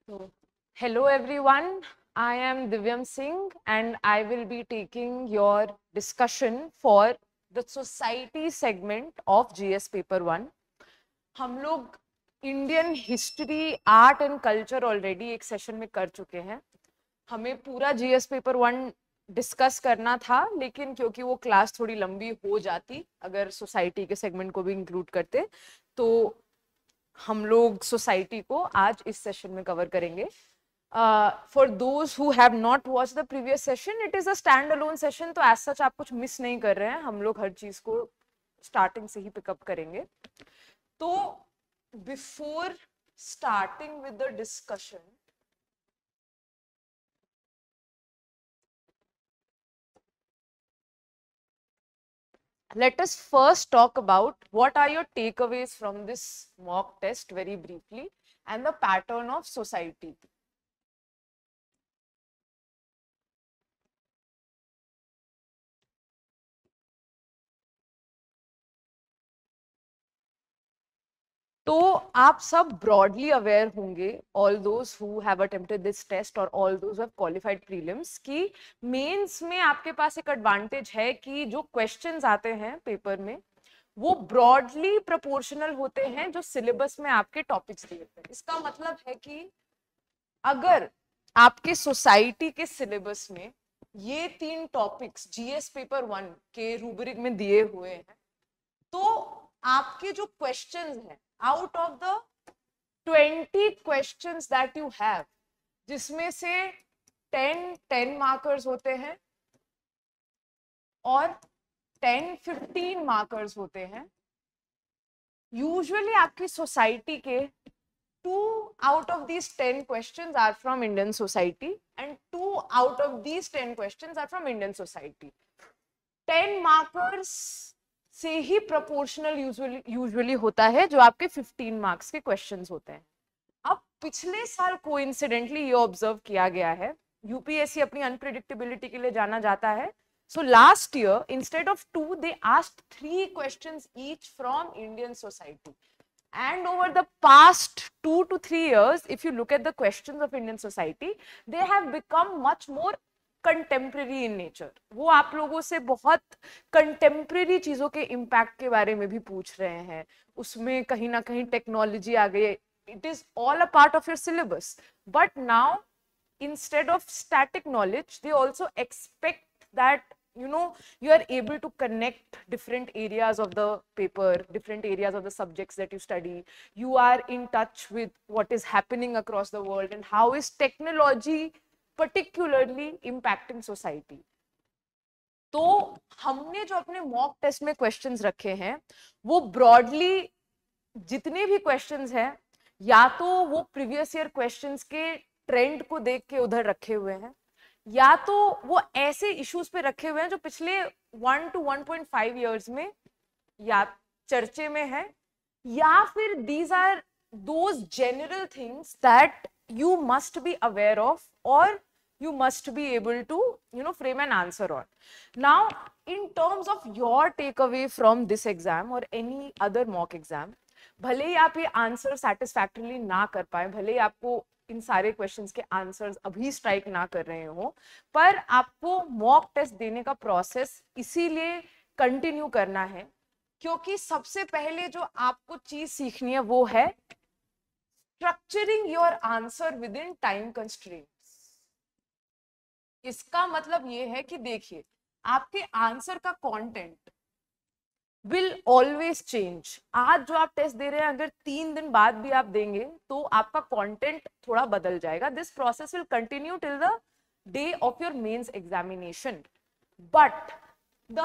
So, hello everyone, I am Divyam Singh and I will be taking your discussion for the society segment of GS paper 1. हम लोग Indian history, art and culture already एक session में कर चुके हैं. हमें पूरा GS paper 1 discuss करना था, लेकिन क्योंकि वो क्लास थोड़ी लंबी हो जाती अगर सोसाइटी के सेगमेंट को भी इंक्लूड करते, तो हम लोग सोसाइटी को आज इस सेशन में कवर करेंगे. For those who have not watch the previous session, it is a stand alone session, तो एज सच आप कुछ मिस नहीं कर रहे हैं. हम लोग हर चीज को स्टार्टिंग से ही पिकअप करेंगे. तो before starting with the discussion, let us first talk about what are your takeaways from this mock test very briefly and the pattern of society. तो आप सब ब्रॉडली अवेयर होंगे, all those who have attempted this test और all those who have qualified prelims, कि mains में आपके पास एक advantage है कि जो क्वेश्चंस आते हैं पेपर में वो ब्रॉडली प्रोपोर्शनल होते हैं जो सिलेबस में आपके टॉपिक्स दिए थे. इसका मतलब है कि अगर आपके सोसाइटी के सिलेबस में ये 3 टॉपिक्स जीएस पेपर 1 के रूब्रिक में दिए हुए हैं, तो आपके जो क्वेश्चंस हैं out of the 20 questions that you have, जिसमें से 10 मार्कर्स होते हैं और 15 मार्कर्स होते हैं. यूजुअली आपकी सोसाइटी के 2 out of these 10 questions are from Indian society and 2 out of these 10 questions are from Indian society. 10 markers से ही proportional usually होता है जो आपके 15 marks के questions होते हैं. अब पिछले साल coincidentally ये ऑब्जर्व किया गया है, यूपीएससी अपनी अनप्रिडिक्टेबिलिटी के लिए जाना जाता है. So last year, instead of 2, they asked 3 questions each from Indian society. And over the past 2 to 3 years, if you look at the questions of Indian society, they have become much more contemporary in nature. वो आप लोगों से बहुत contemporary चीजों के impact के बारे में भी पूछ रहे हैं. उसमें कहीं ना कहीं टेक्नोलॉजी आ गई. It is all a part of your syllabus. But now, instead of static knowledge, they also expect that you are able to connect different areas of the paper, different areas of the subjects that you study. You are in touch with what is happening across the world and how is technology particularly impacting society. तो हमने जो अपने mock test में questions रखे हैं वो broadly जितने भी क्वेश्चंस हैं या तो वो प्रीवियस ईयर क्वेश्चंस के ट्रेंड को देख के उधर रखे हुए हैं, या तो वो ऐसे इश्यूज पे रखे हुए हैं जो पिछले 1 to 1.5 इयर्स में या चर्चे में है, या फिर these are those general things that you must be aware of और you must be able to frame an answer on. Now, in terms of your takeaway from this exam or any other mock exam, भले ही आप ये answer satisfactorily ना कर पाए, भले ही आपको इन सारे क्वेश्चंस के आंसर्स अभी स्ट्राइक ना कर रहे हो, पर आपको मॉक टेस्ट देने का प्रोसेस इसीलिए कंटिन्यू करना है क्योंकि सबसे पहले जो आपको चीज सीखनी है वो है structuring your answer with in time constraints. इसका मतलब ये है कि देखिए, आपके आंसर का कंटेंट विल ऑलवेज चेंज. आज जो आप टेस्ट दे रहे हैं अगर 3 दिन बाद भी आप देंगे तो आपका कंटेंट थोड़ा बदल जाएगा. This process will continue till the day of your mains examination. But the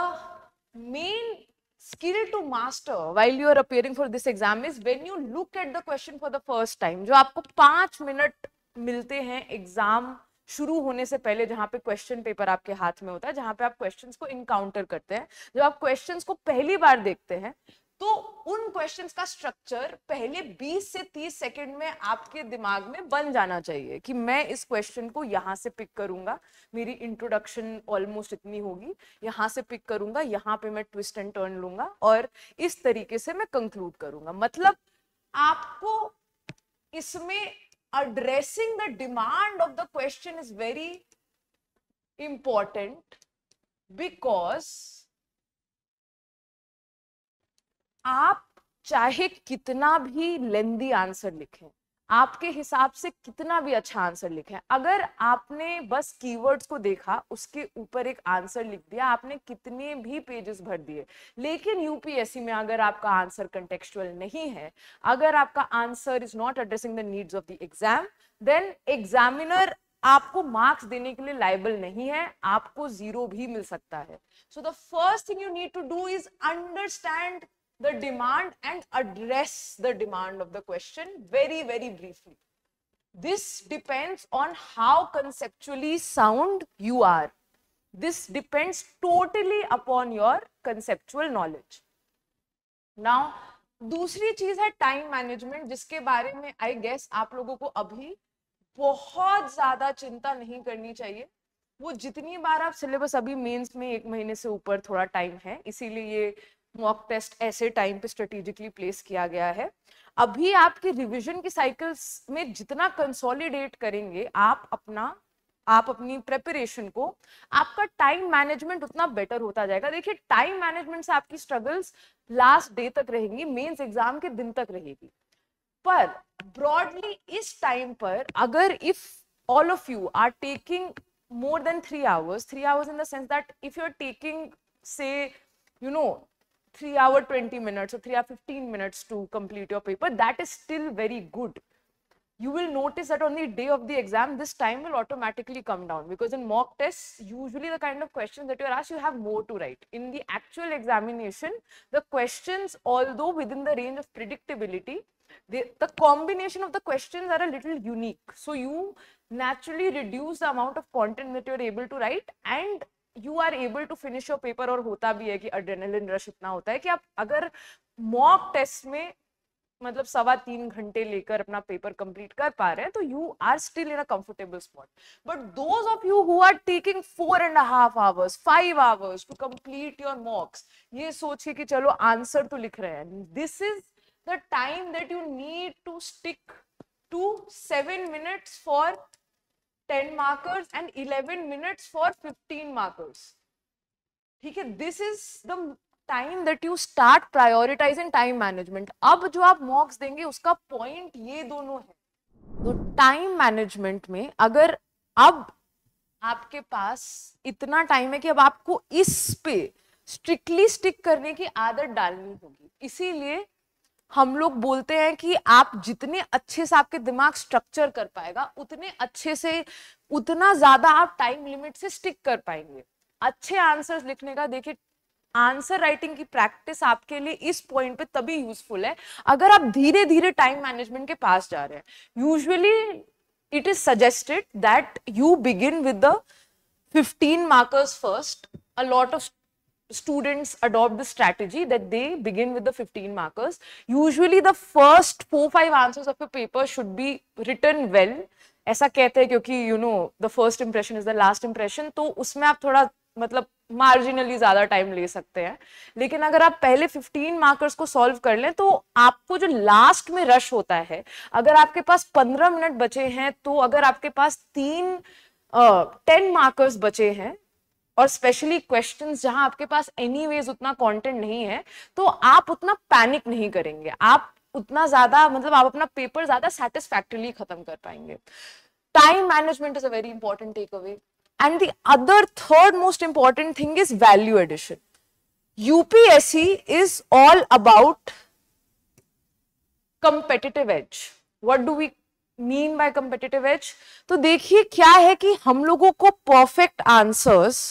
main skill to master while you are appearing for this exam is when you look at the question for the first time. जो आपको 5 minute मिलते हैं exam शुरू होने से पहले, जहां पे क्वेश्चन पेपर आपके हाथ में होता है, जहां पे आप क्वेश्चंस को इनकाउंटर करते हैं, जब आप क्वेश्चंस को पहली बार देखते हैं तो उन क्वेश्चंस का स्ट्रक्चर पहले 20 से 30 सेकंड में आपके दिमाग में बन जाना चाहिए कि मैं इस क्वेश्चन को यहाँ से पिक करूंगा, मेरी इंट्रोडक्शन ऑलमोस्ट इतनी होगी, यहाँ से पिक करूंगा, यहाँ पे मैं ट्विस्ट एंड टर्न लूंगा और इस तरीके से मैं कंक्लूड करूंगा. मतलब आपको इसमें addressing the demand of the question is very important, because आप चाहे कितना भी लेंदी आंसर लिखें, आपके हिसाब से कितना भी अच्छा आंसर लिखें, अगर आपने बस कीवर्ड्स को देखा, उसके ऊपर एक आंसर लिख दिया, आपने कितने भी पेजेस भर दिए, लेकिन यूपीएससी में अगर आपका आंसर कंटेक्चुअल नहीं है, अगर आपका answer is not addressing the needs of the exam, then examiner आपको मार्क्स देने के लिए लायबल नहीं है, आपको 0 भी मिल सकता है. So the first thing you need to do is understand the demand and address the demand of the question very, very briefly. This depends on how conceptually sound you are. This depends totally upon your conceptual knowledge. Now, दूसरी चीज है time management, जिसके बारे में I guess आप लोगों को अभी बहुत ज्यादा चिंता नहीं करनी चाहिए. वो जितनी बार आप सिलेबस, अभी मेंस में 1 महीने से ऊपर थोड़ा टाइम है, इसीलिए ये मॉक टेस्ट ऐसे टाइम पे स्ट्रेटेजिकली प्लेस किया गया है. अभी आपके रिवीजन की साइकिल्स में जितना कंसोलिडेट करेंगे आप अपनी प्रिपरेशन को, आपका टाइम मैनेजमेंट उतना बेटर होता जाएगा. देखिए, टाइम मैनेजमेंट से आपकी स्ट्रगल्स लास्ट डे तक रहेंगी, मेंस एग्जाम के दिन तक रहेगी. पर ब्रॉडली इस टाइम पर अगर if all of you are taking more than 3 hours in the sense that if you're taking, say, 3 hour 20 minutes or 3 hour 15 minutes to complete your paper, that is still very good. You will notice that on the day of the exam, this time will automatically come down, because in mock tests, usually the kind of questions that you are asked, you have more to write. In the actual examination, the questions, although within the range of predictability, the combination of the questions are a little unique. So you naturally reduce the amount of content that you are able to write, and you are able to finish your paper. और होता भी है कि adrenaline rush इतना होता है कि आप अगर mock test में मतलब 3.25 घंटे लेकर अपना पेपर कंप्लीट कर पा रहे हैं, तो you are still in a comfortable spot. But those of you who are taking 4.5 hours 5 hours to complete your mocks, ये सोचिए कि चलो आंसर तो लिख रहे हैं, this is the time that you need to stick to 7 minutes for 10 markers and 11 minutes for 15 markers. ठीक है, this is the time that you start prioritising time management. अब जो आप मॉक्स देंगे उसका पॉइंट ये दोनों है. तो टाइम मैनेजमेंट में अगर अब आपके पास इतना टाइम है कि अब आपको इस पे स्ट्रिक्टली स्टिक करने की आदत डालनी होगी, इसीलिए हम लोग बोलते हैं कि आप जितने अच्छे से आपके दिमाग स्ट्रक्चर कर पाएगा, उतने अच्छे से, उतना ज्यादा आप टाइम लिमिट से स्टिक कर पाएंगे. अच्छे आंसर्स लिखने का, देखिए, आंसर राइटिंग की प्रैक्टिस आपके लिए इस पॉइंट पे तभी यूजफुल है अगर आप धीरे धीरे टाइम मैनेजमेंट के पास जा रहे हैं. Usually it is suggested that you begin with the 15 markers first. A lot of students adopt the strategy that they begin with the 15 markers. Usually the first 4-5 answers of your paper should be written well. ऐसा कहते हैं क्योंकि the first impression is the last impression, तो उसमें आप थोड़ा मतलब marginally ज्यादा टाइम ले सकते हैं. लेकिन अगर आप पहले 15 मार्कर्स को सॉल्व कर लें, तो आपको जो लास्ट में रश होता है, अगर आपके पास 15 मिनट बचे हैं, तो अगर आपके पास 10 मार्कर्स बचे हैं, और स्पेशली क्वेश्चंस जहां आपके पास एनीवेज उतना कंटेंट नहीं है, तो आप उतना पैनिक नहीं करेंगे, आप उतना ज्यादा मतलब आप अपना पेपर ज्यादा सेटिस्फैक्टरली खत्म कर पाएंगे. Time management is a very important takeaway. And the other third most important thing is value addition. UPSC is all about competitive edge. What do we mean by competitive edge? तो देखिए क्या है कि हम लोगों को perfect answers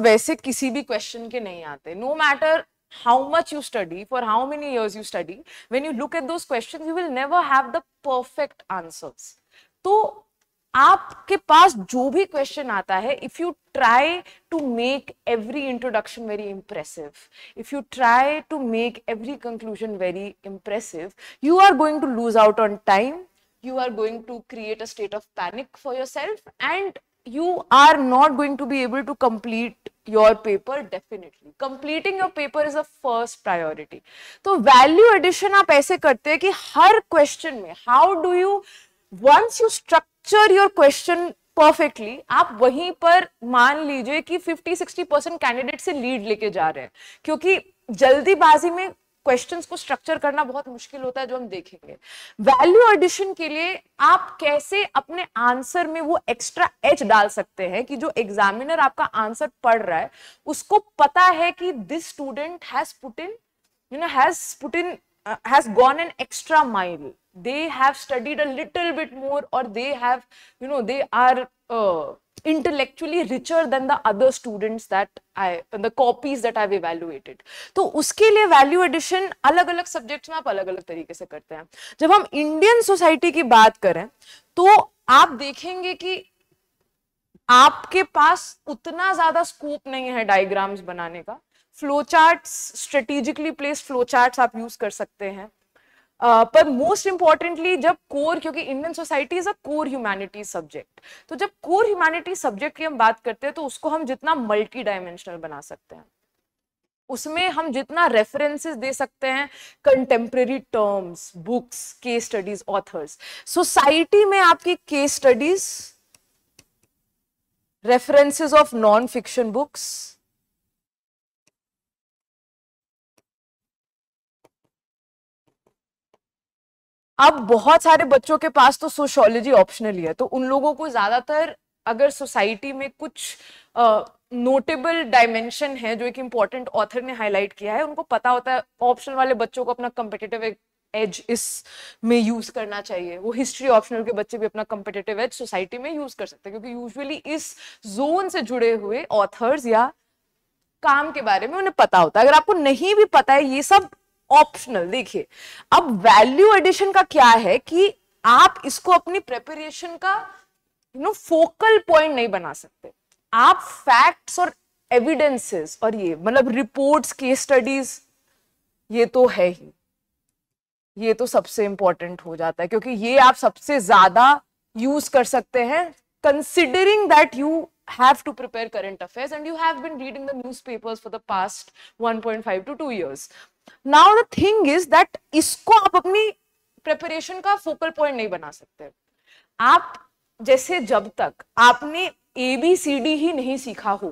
वैसे किसी भी question के नहीं आते. No matter how much you study, for how many years you study, when you look at those questions, you will never have the perfect answers. तो आपके पास जो भी क्वेश्चन आता है, if you try to make every introduction very impressive, if you try to make every conclusion very impressive, you are going to lose out on time, you are going to create a state of panic for yourself, and you are not going to be able to complete your paper. Definitely completing your paper is a first priority. तो value addition आप ऐसे करते हैं कि हर question में how do you, once you structure your question perfectly, आप वहीं पर मान लीजिए कि 50-60% कैंडिडेट से लीड लेके जा रहे हैं, क्योंकि जल्दीबाजी में क्वेश्चंस को स्ट्रक्चर करना बहुत मुश्किल होता है, जो हम देखेंगे। वैल्यू एडिशन के लिए आप कैसे अपने आंसर में वो एक्स्ट्रा एज डाल सकते हैं कि जो एग्जामिनर आपका आंसर पढ़ रहा है उसको पता है कि this student has put in has gone an extra mile, they have studied a little bit more, or they have, they are intellectually richer than the other students that the copies that I've evaluated. तो उसके लिए value addition अलग अलग subjects में आप अलग अलग तरीके से करते हैं। जब हम इंडियन सोसाइटी की बात करें तो आप देखेंगे कि आपके पास उतना ज्यादा स्कोप नहीं है डायग्राम्स बनाने का। Flow charts, strategically placed flow charts आप यूज कर सकते हैं, पर मोस्ट इंपॉर्टेंटली जब कोर, क्योंकि Indian society is a core humanities subject, तो जब कोर ह्यूमैनिटीज सब्जेक्ट की हम बात करते हैं तो उसको हम जितना मल्टी डायमेंशनल बना सकते हैं, उसमें हम जितना रेफरेंसेस दे सकते हैं, contemporary terms, books, case studies, authors. Society में आपकी case studies, references of non fiction books, अब बहुत सारे बच्चों के पास तो सोशियोलॉजी ऑप्शनल ही है, तो उन लोगों को ज्यादातर अगर सोसाइटी में कुछ नोटेबल डायमेंशन है जो एक इंपॉर्टेंट ऑथर ने हाईलाइट किया है, उनको पता होता है। ऑप्शनल वाले बच्चों को अपना कम्पिटिटिव एज इस में यूज करना चाहिए। वो हिस्ट्री ऑप्शनल के बच्चे भी अपना कम्पिटिटिव एज सोसाइटी में यूज कर सकते हैं, क्योंकि यूजुअली इस जोन से जुड़े हुए ऑथर्स या काम के बारे में उन्हें पता होता है। अगर आपको नहीं भी पता है, ये सब ऑप्शनल। देखिए अब वैल्यू एडिशन का क्या है कि आप इसको अपनी प्रिपरेशन का फोकल पॉइंट नहीं बना सकते। आप फैक्ट्स और एविडेंसेस और ये मतलब रिपोर्ट्स, केस स्टडीज, ये तो है ही, ये तो सबसे इंपॉर्टेंट हो जाता है, क्योंकि ये आप सबसे ज्यादा यूज कर सकते हैं considering that you have to prepare current affairs and you have been reading the newspapers for the past 1.5 to 2 years. Now the thing is that इसको आप अपनी preparation का focal point नहीं बना सकते। आप जैसे जब तक आपने ABCD ही नहीं सीखा हो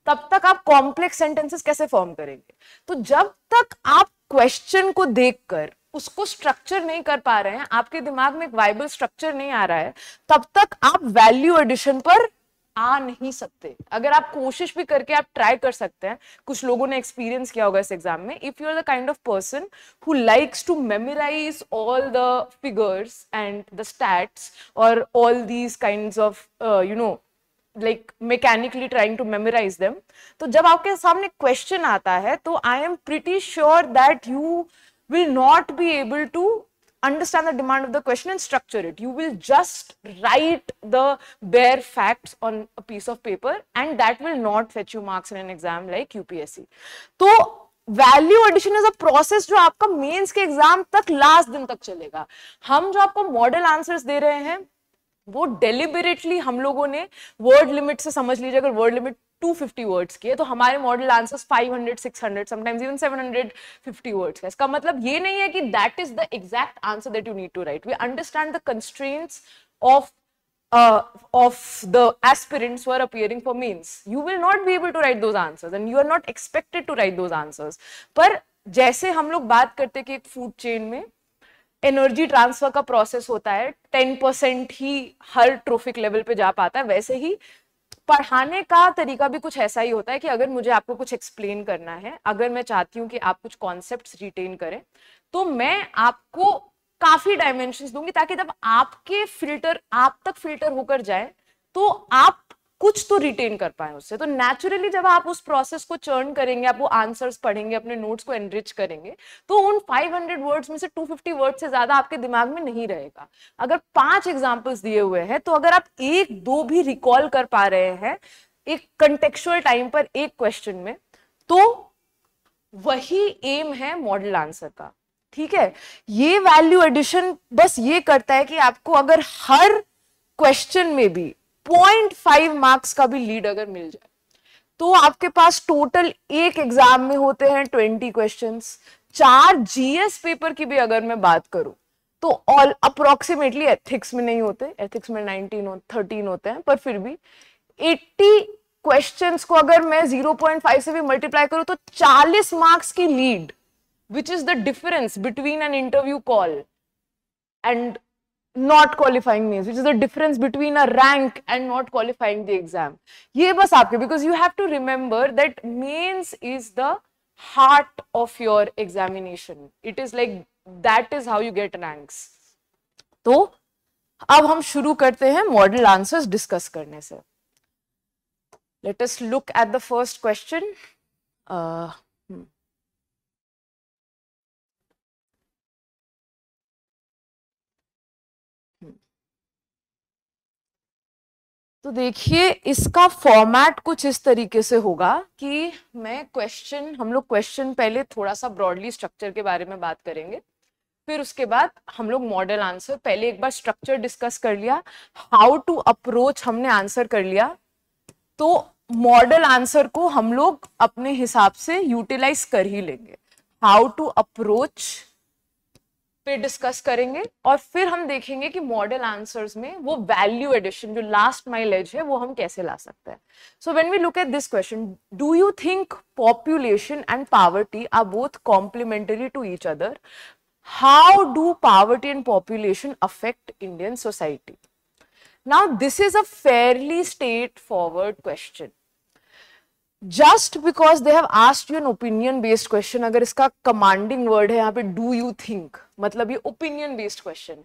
तब तक आप कॉम्प्लेक्स सेंटेंसेस कैसे फॉर्म करेंगे? तो जब तक आप क्वेश्चन को देखकर उसको स्ट्रक्चर नहीं कर पा रहे हैं, आपके दिमाग में एक वाइबल स्ट्रक्चर नहीं आ रहा है, तब तक आप वैल्यू एडिशन पर आ नहीं सकते। अगर आप कोशिश भी करके आप ट्राई कर सकते हैं, कुछ लोगों ने एक्सपीरियंस किया होगा इस एग्जाम में, if you are the kind of person who likes to memorize all the figures and the stats और all these kinds of like mechanically trying to memorize them, तो जब आपके सामने क्वेश्चन आता है तो I am pretty sure that you will not be able to understand the demand of the question and structure it. You will just write the bare facts on a piece of paper and that will not fetch you marks in an exam like UPSC. तो value addition is a process जो आपका mains के exam तक last दिन तक चलेगा। हम जो आपको मॉडल आंसर्स दे रहे हैं वो डेलिबरेटली हम लोगों ने वर्ड लिमिट से, समझ लीजिए अगर वर्ड लिमिट 250 वर्ड्स की है तो हमारे model answers 500, 600, sometimes even 750 words का। इसका मतलब ये नहीं है कि that is the exact answer that you need to write. We understand the constraints of the aspirants who are appearing for mains. You will not be able to write those answers and you are not expected to write those answers. पर जैसे हम लोग बात करते हैं कि एक food chain में एनर्जी ट्रांसफर का प्रोसेस होता है, 10% ही हर ट्रोफिक लेवल पे जा पाता है, वैसे ही पढ़ाने का तरीका भी कुछ ऐसा ही होता है कि अगर मुझे आपको कुछ एक्सप्लेन करना है, अगर मैं चाहती हूँ कि आप कुछ कॉन्सेप्ट्स रिटेन करें, तो मैं आपको काफी डायमेंशंस दूंगी ताकि जब आपके फिल्टर आप तक फिल्टर होकर जाए तो आप कुछ तो रिटेन कर पाए उससे। तो नेचुरली जब आप उस प्रोसेस को चर्न करेंगे, आप वो आंसर्स पढ़ेंगे, अपने नोट्स को एनरिच करेंगे, तो उन 500 वर्ड्स में से 250 वर्ड से ज्यादा आपके दिमाग में नहीं रहेगा। अगर 5 एग्जांपल्स दिए हुए हैं तो अगर आप 1-2 भी रिकॉल कर पा रहे हैं एक कंटेक्चुअल टाइम पर एक क्वेश्चन में, तो वही एम है मॉडल आंसर का। ठीक है, ये वैल्यू एडिशन बस ये करता है कि आपको अगर हर क्वेश्चन में भी 0.5 मार्क्स का भी लीड अगर मिल जाए तो आपके पास टोटल एक एग्जाम में होते हैं 20 क्वेश्चंस। 4 जीएस पेपर की भी अगर मैं बात करूं तो ऑल अप्रोक्सीमेटली, एथिक्स में नहीं होते, एथिक्स में 13 होते हैं, पर फिर भी 80 क्वेश्चंस को अगर मैं 0.5 से भी मल्टीप्लाई करूं तो 40 मार्क्स की lead, which is the difference between an interview call and not qualifying means, which is the difference between a rank and not qualifying the exam. ये बस आपके, because you have to remember that mains is the heart of your examination. It is like that is how you get ranks. तो अब हम शुरू करते हैं model answers discuss करने से. Let us look at the first question. तो देखिए इसका फॉर्मेट कुछ इस तरीके से होगा कि मैं क्वेश्चन, हम लोग क्वेश्चन पहले थोड़ा सा ब्रॉडली स्ट्रक्चर के बारे में बात करेंगे, फिर उसके बाद हम लोग मॉडल आंसर, पहले एक बार स्ट्रक्चर डिस्कस कर लिया, हाउ टू अप्रोच हमने आंसर कर लिया, तो मॉडल आंसर को हम लोग अपने हिसाब से यूटिलाइज कर ही लेंगे. हाउ टू अप्रोच पे डिस्कस करेंगे और फिर हम देखेंगे कि मॉडल आंसर्स में वो वैल्यू एडिशन, जो लास्ट माइल एज है, वो हम कैसे ला सकते हैं. So when we look at this question, do you think population and poverty are both complementary to each other? How do poverty and population affect Indian society? Now this is a fairly straightforward question. Just because they have asked you an opinion based question, अगर इसका commanding word है यहाँ पे do you think, मतलब ये opinion based question है,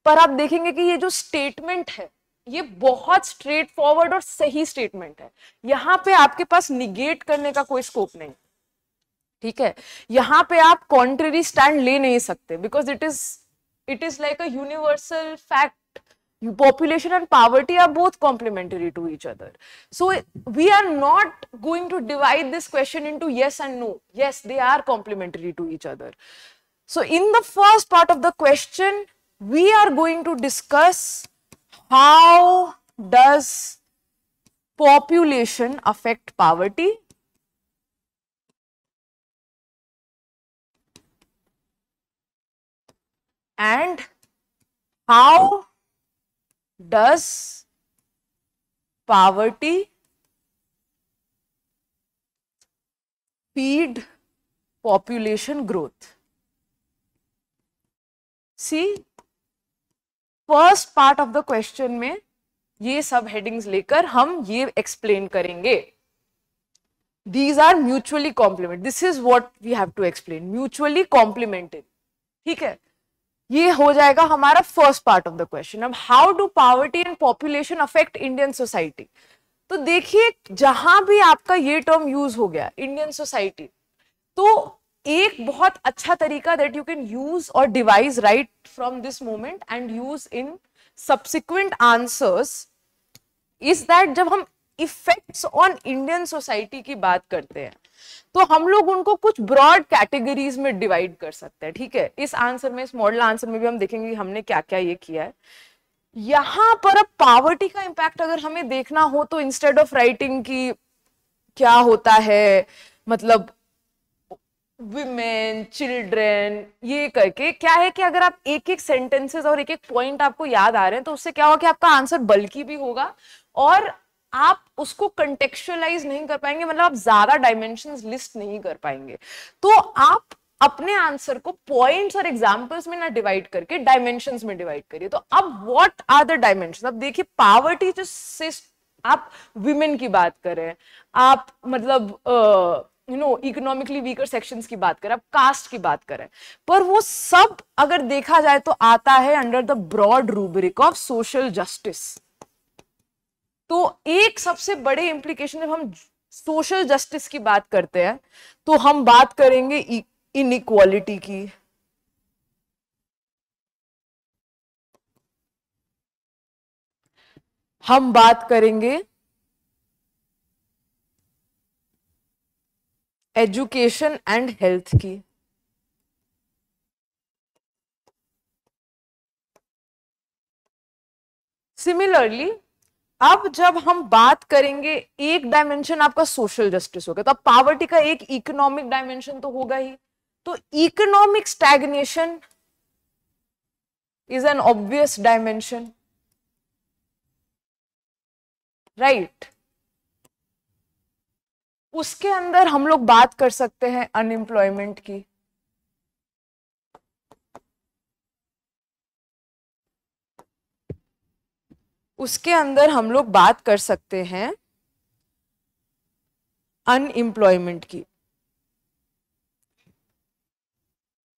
पर आप देखेंगे कि ये जो स्टेटमेंट है ये बहुत स्ट्रेट फॉरवर्ड और सही स्टेटमेंट है. यहाँ पे आपके पास निगेट करने का कोई स्कोप नहीं, ठीक है. यहाँ पे आप कॉन्ट्ररी स्टैंड ले नहीं सकते, because it is like a universal fact. Population and poverty are both complementary to each other. So we are not going to divide this question into yes and no. Yes, they are complementary to each other. So in the first part of the question, we are going to discuss how does population affect poverty, and how does poverty feed population growth? See, first part of the question में ये सब headings लेकर हम ये explain करेंगे. These are mutually complementary. This is what we have to explain. Mutually complementary. ठीक है, ये हो जाएगा हमारा first part of the question. अब how do poverty and population affect Indian society? तो देखिए जहां भी आपका ये टर्म यूज हो गया इंडियन सोसाइटी, तो एक बहुत अच्छा तरीका दैट यू कैन यूज और devise right from this moment and use in subsequent answers is that जब हम इफेक्ट्स ऑन इंडियन सोसाइटी की बात करते हैं तो हम लोग उनको कुछ ब्रॉड कैटेगरीज में डिवाइड कर सकते हैं. ठीक है, इस आंसर में, इस मॉडल आंसर में भी हम देखेंगे हमने क्या क्या ये किया है. यहां पर अब पॉवर्टी का इंपैक्ट अगर हमें देखना हो तो इंस्टेड ऑफ राइटिंग की क्या होता है, मतलब विमेन, चिल्ड्रेन, ये करके क्या है कि अगर आप एक एक सेंटेंसेस और एक एक पॉइंट आपको याद आ रहे हैं तो उससे क्या होगा कि आपका आंसर बल्कि भी होगा और आप उसको कंटेक्चुअलाइज नहीं कर पाएंगे, मतलब आप ज्यादा डायमेंशंस लिस्ट नहीं कर पाएंगे. तो आप अपने आंसर को पॉइंट्स और एग्जांपल्स में ना डिवाइड करके डायमेंशंस में डिवाइड करिए. तो अब व्हाट आर द डायमेंशंस? अब देखिए पॉवर्टी जो आप विमेन की बात करें, आप मतलब इकोनॉमिकली वीकर सेक्शंस की बात करें, आप कास्ट की बात करें, पर वो सब अगर देखा जाए तो आता है under the broad rubric of social justice. तो एक सबसे बड़े इंप्लीकेशन जब हम सोशल जस्टिस की बात करते हैं तो हम बात करेंगे इनइक्वालिटी की, हम बात करेंगे एजुकेशन एंड हेल्थ की, सिमिलरली अब जब हम बात करेंगे, एक डायमेंशन आपका सोशल जस्टिस होगा, तो अब पॉवर्टी का एक इकोनॉमिक डायमेंशन तो होगा ही। तो economic stagnation is an obvious dimension, right. उसके अंदर हम लोग बात कर सकते हैं अनएम्प्लॉयमेंट की। उसके अंदर हम लोग बात कर सकते हैं अनएम्प्लॉयमेंट की,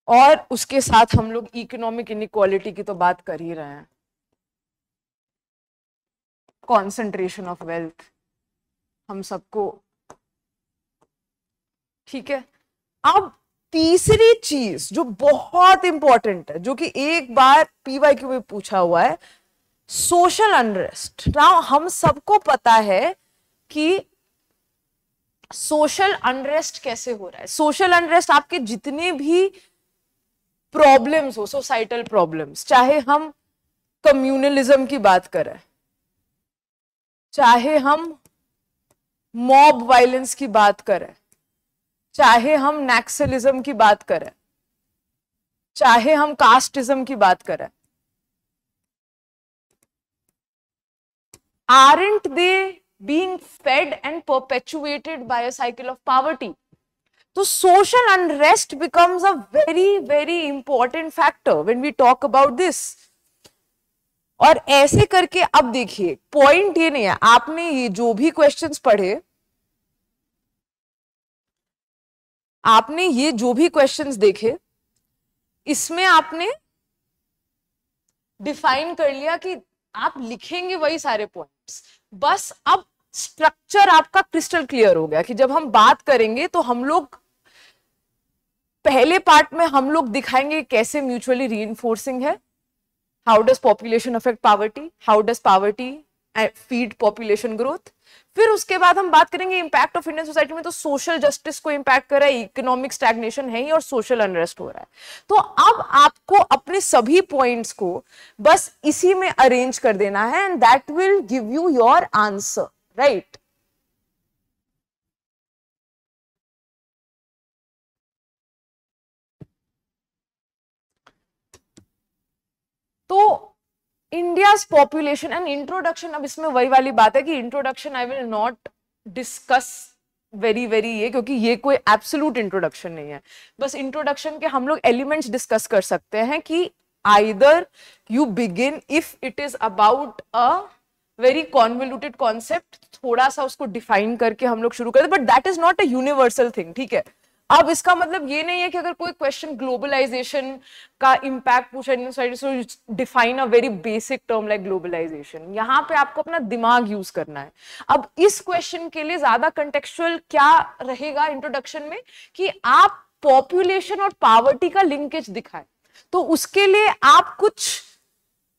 और उसके साथ हम लोग इकोनॉमिक इनइक्वालिटी की तो बात कर ही रहे हैं, कॉन्सेंट्रेशन ऑफ वेल्थ हम सबको, ठीक है। अब तीसरी चीज जो बहुत इंपॉर्टेंट है, जो कि एक बार पीवाईक्यू में पूछा हुआ है, सोशल अनरेस्ट। नाउ हम सबको पता है कि सोशल अनरेस्ट कैसे हो रहा है। सोशल अनरेस्ट आपके जितने भी प्रॉब्लम्स हो, सोसाइटल प्रॉब्लम्स, चाहे हम कम्युनलिज्म की बात करें, चाहे हम मॉब वायलेंस की बात करें, चाहे हम नक्सलिज्म की बात करें, चाहे हम कास्टिज्म की बात करें, aren't they being fed and perpetuated by a cycle of poverty? So social unrest becomes a very, very important factor when we talk about this. और ऐसे करके अब देखिए, पॉइंट ये नहीं है, आपने ये जो भी क्वेश्चंस पढ़े, आपने ये जो भी क्वेश्चंस देखे, इसमें आपने डिफाइन कर लिया कि आप लिखेंगे वही सारे पॉइंट्स, बस अब स्ट्रक्चर आपका क्रिस्टल क्लियर हो गया कि जब हम बात करेंगे तो हम लोग पहले पार्ट में हम लोग दिखाएंगे कैसे म्यूचुअली रीइंफोर्सिंग है, how does population affect poverty, how does poverty feed population growth. फिर उसके बाद हम बात करेंगे इंपैक्ट ऑफ इंडियन सोसाइटी में, तो सोशल जस्टिस को इंपैक्ट कर रहा है, इकोनॉमिक स्टैग्नेशन है ही, और सोशल अनरेस्ट हो रहा है। तो अब आपको अपने सभी पॉइंट्स को बस इसी में अरेंज कर देना है, and that will give you your answer, right. तो इंडियाज पॉपुलेशन एंड इंट्रोडक्शन, अब इसमें वही वाली बात है कि introduction I will not discuss very ये, क्योंकि ये कोई एब्सोल्यूट इंट्रोडक्शन नहीं है। बस इंट्रोडक्शन के हम लोग एलिमेंट्स डिस्कस कर सकते हैं कि either you begin, if it is about a very convoluted concept, थोड़ा सा उसको डिफाइन करके हम लोग शुरू करते, but that is not a universal thing, ठीक है। अब इसका मतलब ये नहीं है कि अगर कोई क्वेश्चन ग्लोबलाइजेशन का इंपैक्ट पूछा in society, so define a very basic term like globalisation. यहाँ पे आपको अपना दिमाग यूज करना है। अब इस क्वेश्चन के लिए ज्यादा कंटेक्चुअल क्या रहेगा इंट्रोडक्शन में, कि आप पॉपुलेशन और पॉवर्टी का लिंकेज दिखाएं। तो उसके लिए आप कुछ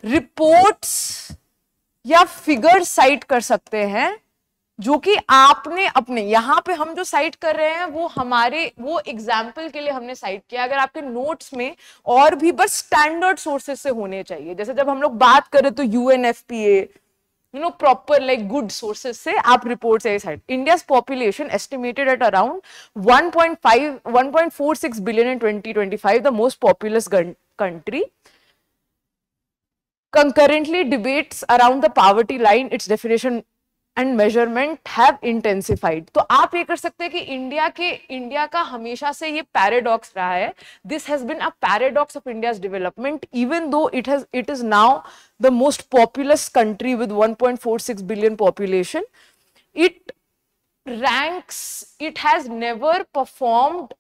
रिपोर्ट्स या फिगर साइट कर सकते हैं, जो कि आपने अपने यहां पे हम जो साइट कर रहे हैं वो हमारे वो एग्जाम्पल के लिए हमने साइट किया। अगर आपके नोट्स में और भी बस स्टैंडर्ड सोर्सेस से होने चाहिए, जैसे जब हम लोग बात करें तो UNFPA, proper like good sources से आप रिपोर्ट से site. India's population estimated at around 1.46 billion in 2025, the most populous country. Concurrently, debates around the poverty line, its definition and measurement have intensified. तो आप ये कर सकते हैं कि इंडिया का हमेशा से ये पैराडॉक्स रहा है. This has been a paradox of India's development, even though it is now the most populous country with 1.46 billion population. It has never performed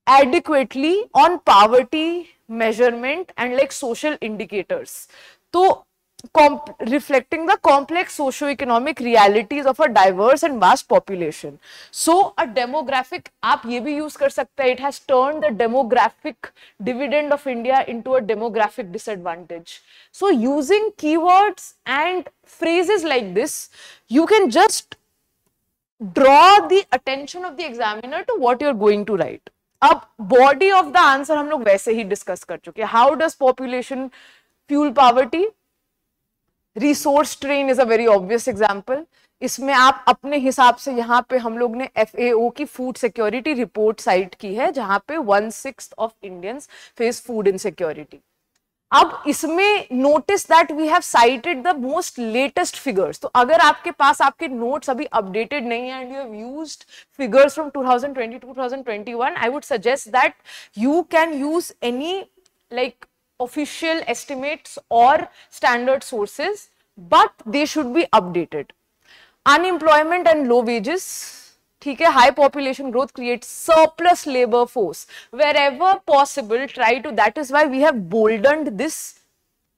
adequately on poverty measurement and like social indicators. So reflecting the complex socio-economic realities of a diverse and vast population. So a demographic, आप ये भी use कर सकते हैं, it has turned the demographic dividend of India into a demographic disadvantage. So using keywords and phrases like this, you can just draw the attention of the examiner to what you're going to write. अब body of the answer हम लोग वैसे ही discuss कर चुके हैं. How does population fuel poverty? Resource train is a very obvious example. इसमें आप अपने हिसाब से, यहाँ पे हम लोग ने FAO की फूड सिक्योरिटी रिपोर्ट साइट की है जहां पे 1/6 of Indians face food insecurity. अब इसमें notice that we have cited the most latest figures. तो अगर आपके पास आपके नोट्स अभी अपडेटेड नहीं है and you have used figures from 2020 2021, I would suggest that you can use any like official estimates or standard sources, but they should be updated. Unemployment and low wages, ठीक है, high population growth creates surplus labor force wherever possible. Try to, that is why we have boldened this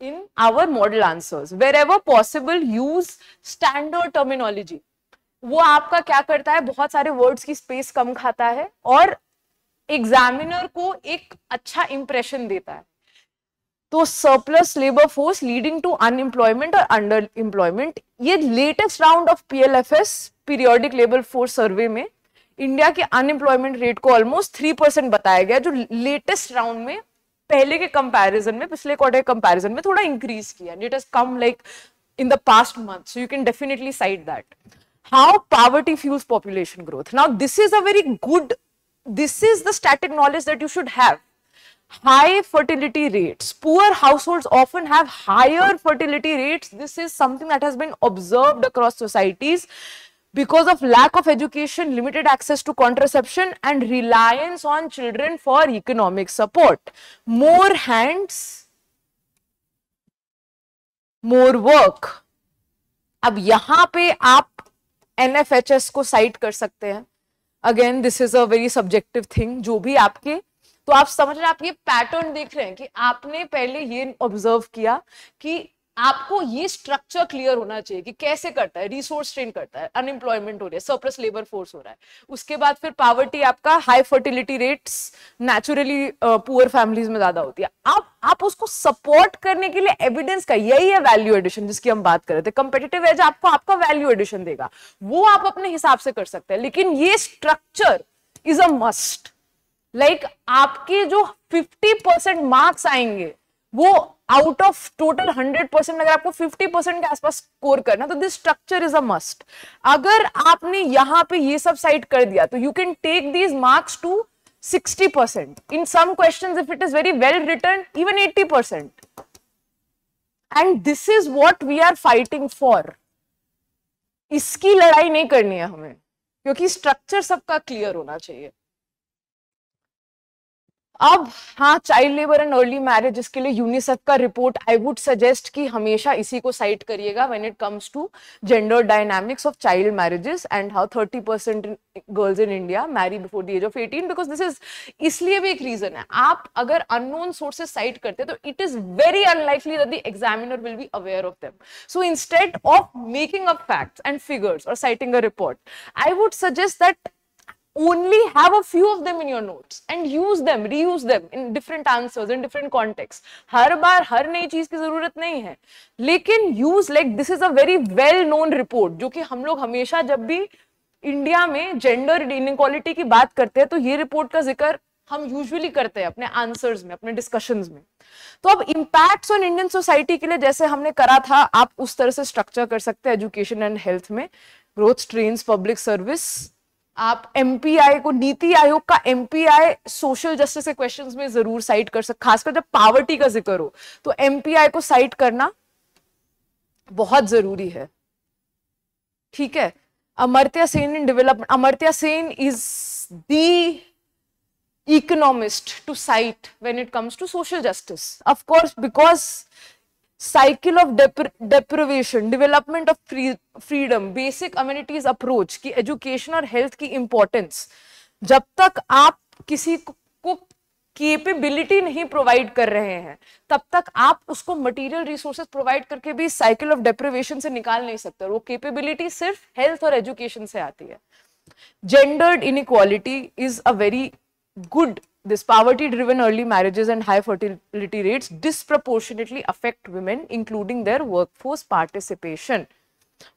in our model answers. Wherever possible use standard terminology. वो आपका क्या करता है, बहुत सारे words की स्पेस कम खाता है और एग्जामिनर को एक अच्छा इंप्रेशन देता है. तो surplus labour force leading to unemployment और अंडर एम्प्लॉयमेंट, ये latest round of PLFS periodic labour force survey में इंडिया के अनएम्प्लॉयमेंट रेट को ऑलमोस्ट 3% बताया गया, जो लेटेस्ट राउंड में पहले के कंपैरिजन में, पिछले क्वार्टर के कंपैरिजन में थोड़ा इंक्रीज किया. It has come like in the past month, so you can definitely site that. How poverty fuels population growth. Now this is a very good, this is the static knowledge that you should have. High fertility rates. Poor households often have higher fertility rates. This is something that has been observed across societies because of lack of education, limited access to contraception, and reliance on children for economic support. More hands, more work. अब यहां पे आप NFHS को site कर सकते हैं. Again this is a very subjective thing, जो भी आपके, तो आप समझ रहे हैं, आप ये पैटर्न देख रहे हैं कि आपने पहले ये ऑब्जर्व किया कि आपको ये स्ट्रक्चर क्लियर होना चाहिए कि कैसे करता है, रिसोर्स स्ट्रेन करता है, अनएम्प्लॉयमेंट हो रही है, सरप्लस लेबर फोर्स हो रहा है, उसके बाद फिर पॉवर्टी, आपका high fertility rates naturally poor families में ज्यादा होती है. आप उसको सपोर्ट करने के लिए एविडेंस का, यही है वैल्यू एडिशन जिसकी हम बात कर रहे थे. कंपेटिटिव एज आपको आपका वैल्यू एडिशन देगा, वो आप अपने हिसाब से कर सकते हैं, लेकिन ये structure is a must. Like आपके जो 50% मार्क्स आएंगे वो आउट ऑफ टोटल 100%, अगर आपको 50% के आसपास स्कोर करना, तो this structure is a must. अगर आपने यहां पे ये सब साइड कर दिया तो you can take these marks to 60%. In some questions, if it is very well written, even 80%. And this is what we are fighting for. इसकी लड़ाई नहीं करनी है हमें, क्योंकि स्ट्रक्चर सबका क्लियर होना चाहिए. अब हाँ, child labour and early marriage, इसके लिए यूनिसेफ का रिपोर्ट आई वुड सजेस्ट कि हमेशा इसी को साइट करिएगा when it comes to gender dynamics of child marriages and how 30% girls in India marry before the age of 18, because this is, इसलिए भी एक रीजन है. आप अगर अननोन सोर्सेज साइट करते हैं तो it is very unlikely that the examiner will be aware of them. So instead of making up facts and figures और citing a report, I would suggest that only have a few of them in your notes and use them, reuse them in different answers, in different contexts. हर बार हर नई चीज की जरूरत नहीं है, लेकिन use, like this is a very well known report, जो कि हम लोग हमेशा जब भी इंडिया में जेंडर इनइक्वालिटी की बात करते हैं तो ये रिपोर्ट का जिक्र हम यूजुअली करते हैं अपने आंसर्स में, अपने डिस्कशंस में. तो अब इम्पैक्ट्स ऑन इंडियन सोसाइटी के लिए जैसे हमने करा था, आप उस तरह से स्ट्रक्चर कर सकते हैं एजुकेशन एंड हेल्थ में. ग्रोथ स्ट्रेन्स पब्लिक सर्विस, आप MPI को, नीति आयोग का MPI सोशल जस्टिस के क्वेश्चंस में जरूर साइट कर सकते, खासकर जब पॉवर्टी का जिक्र हो तो MPI को साइट करना बहुत जरूरी है. ठीक है. Amartya Sen in development, Amartya Sen is the economist to cite when it comes to social justice, of course, because cycle of deprivation, development of freedom, basic amenities approach की education और health की importance, जब तक आप किसी को capability नहीं provide कर रहे हैं तब तक आप उसको material resources provide करके भी cycle of deprivation से निकाल नहीं सकते. वो capability सिर्फ health और education से आती है. gendered inequality is a very good, this poverty driven early marriages and high fertility rates disproportionately affect women, including their workforce participation.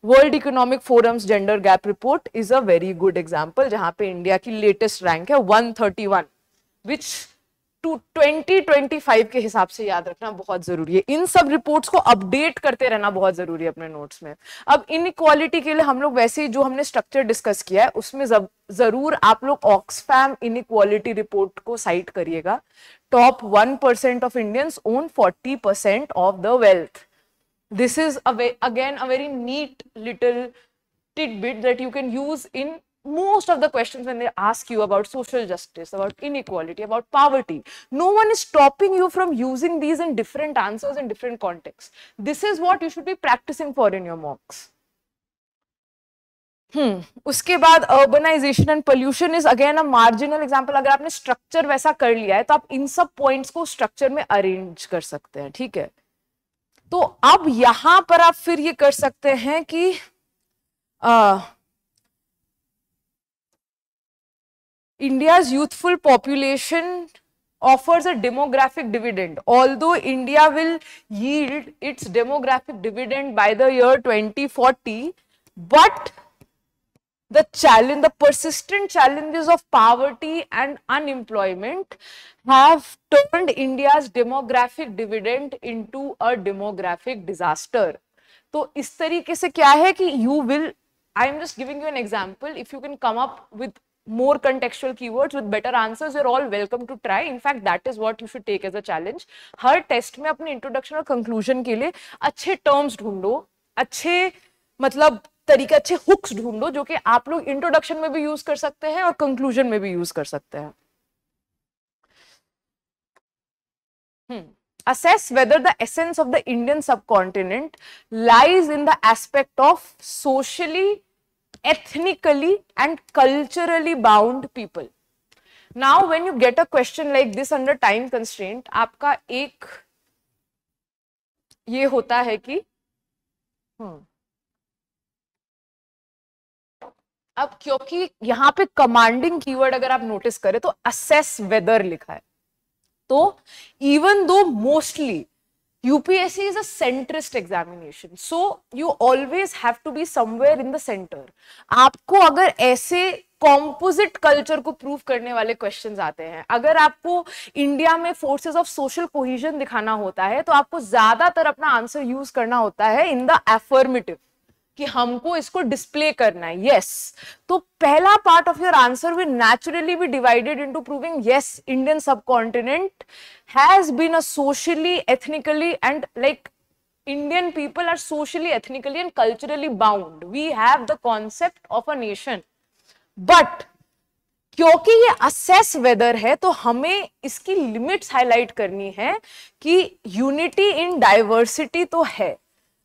World Economic Forum's gender gap report is a very good example, जहां पे India की latest rank है 131, which 2025 के हिसाब से याद रखना बहुत जरूरी है। इन सब रिपोर्ट्स को अपडेट करते रहना बहुत जरूरी है अपने नोट्स में। अब इनइक्वालिटी के लिए हम लोग वैसे ही जो हमने स्ट्रक्चर डिस्कस किया है उसमें जरूर आप लोग ऑक्सफैम इनइक्वालिटी रिपोर्ट को साइट करिएगा। Top 1% of Indians own 40% of the wealth. This is again a very neat little tidbit that you can use in most of the questions when they ask you about social justice, about inequality, about poverty. No one is stopping you from using these in different answers in different contexts. This is what you should be practicing for in your mocks. उसके बाद urbanisation and pollution is again a marginal example. अगर आपने structure वैसा कर लिया है तो आप इन सब पॉइंट्स को स्ट्रक्चर में अरेंज कर सकते हैं, ठीक है। तो अब यहां पर आप फिर ये कर सकते हैं कि India's youthful population offers a demographic dividend. Although India will yield its demographic dividend by the year 2040, but the challenge, the persistent challenges of poverty and unemployment have turned India's demographic dividend into a demographic disaster. तो इस तरीके से क्या है कि you will, I am just giving you an example. If you can come up with more contextual keywords with better answers, you're all welcome to try. In fact, that is what you should take as a challenge. हर test में अपने introduction और conclusion के लिए अच्छे terms ढूंढो, अच्छे मतलब तरीके, अच्छे हुक्स ढूंढो जो कि आप लोग इंट्रोडक्शन में भी यूज कर सकते हैं और कंक्लूजन में भी यूज कर सकते हैं। Assess whether the essence of the Indian subcontinent lies in the aspect of socially, ethnically and culturally bound people. Now when you get a question like this under time constraint, आपका एक ये होता है कि अब क्योंकि यहाँ पे कमांडिंग कीवर्ड अगर आप नोटिस करें तो assess whether लिखा है, तो even though mostly UPSC is a centrist examination, so you always have to be somewhere in the center. आपको अगर ऐसे कॉम्पोजिट कल्चर को प्रूव करने वाले क्वेश्चंस आते हैं, अगर आपको इंडिया में फोर्सेस ऑफ सोशल कोहेजन दिखाना होता है, तो आपको ज्यादातर अपना आंसर यूज करना होता है इन द एफर्मेटिव, कि हमको इसको डिस्प्ले करना है। यस, तो पहला part of your answer will naturally be divided into proving yes Indian subcontinent has been a socially, ethnically and like Indian people are socially, ethnically and culturally bound. We have the concept of a nation. But क्योंकि ये assess whether है, तो हमें इसकी limits highlight करनी है कि unity in diversity तो है।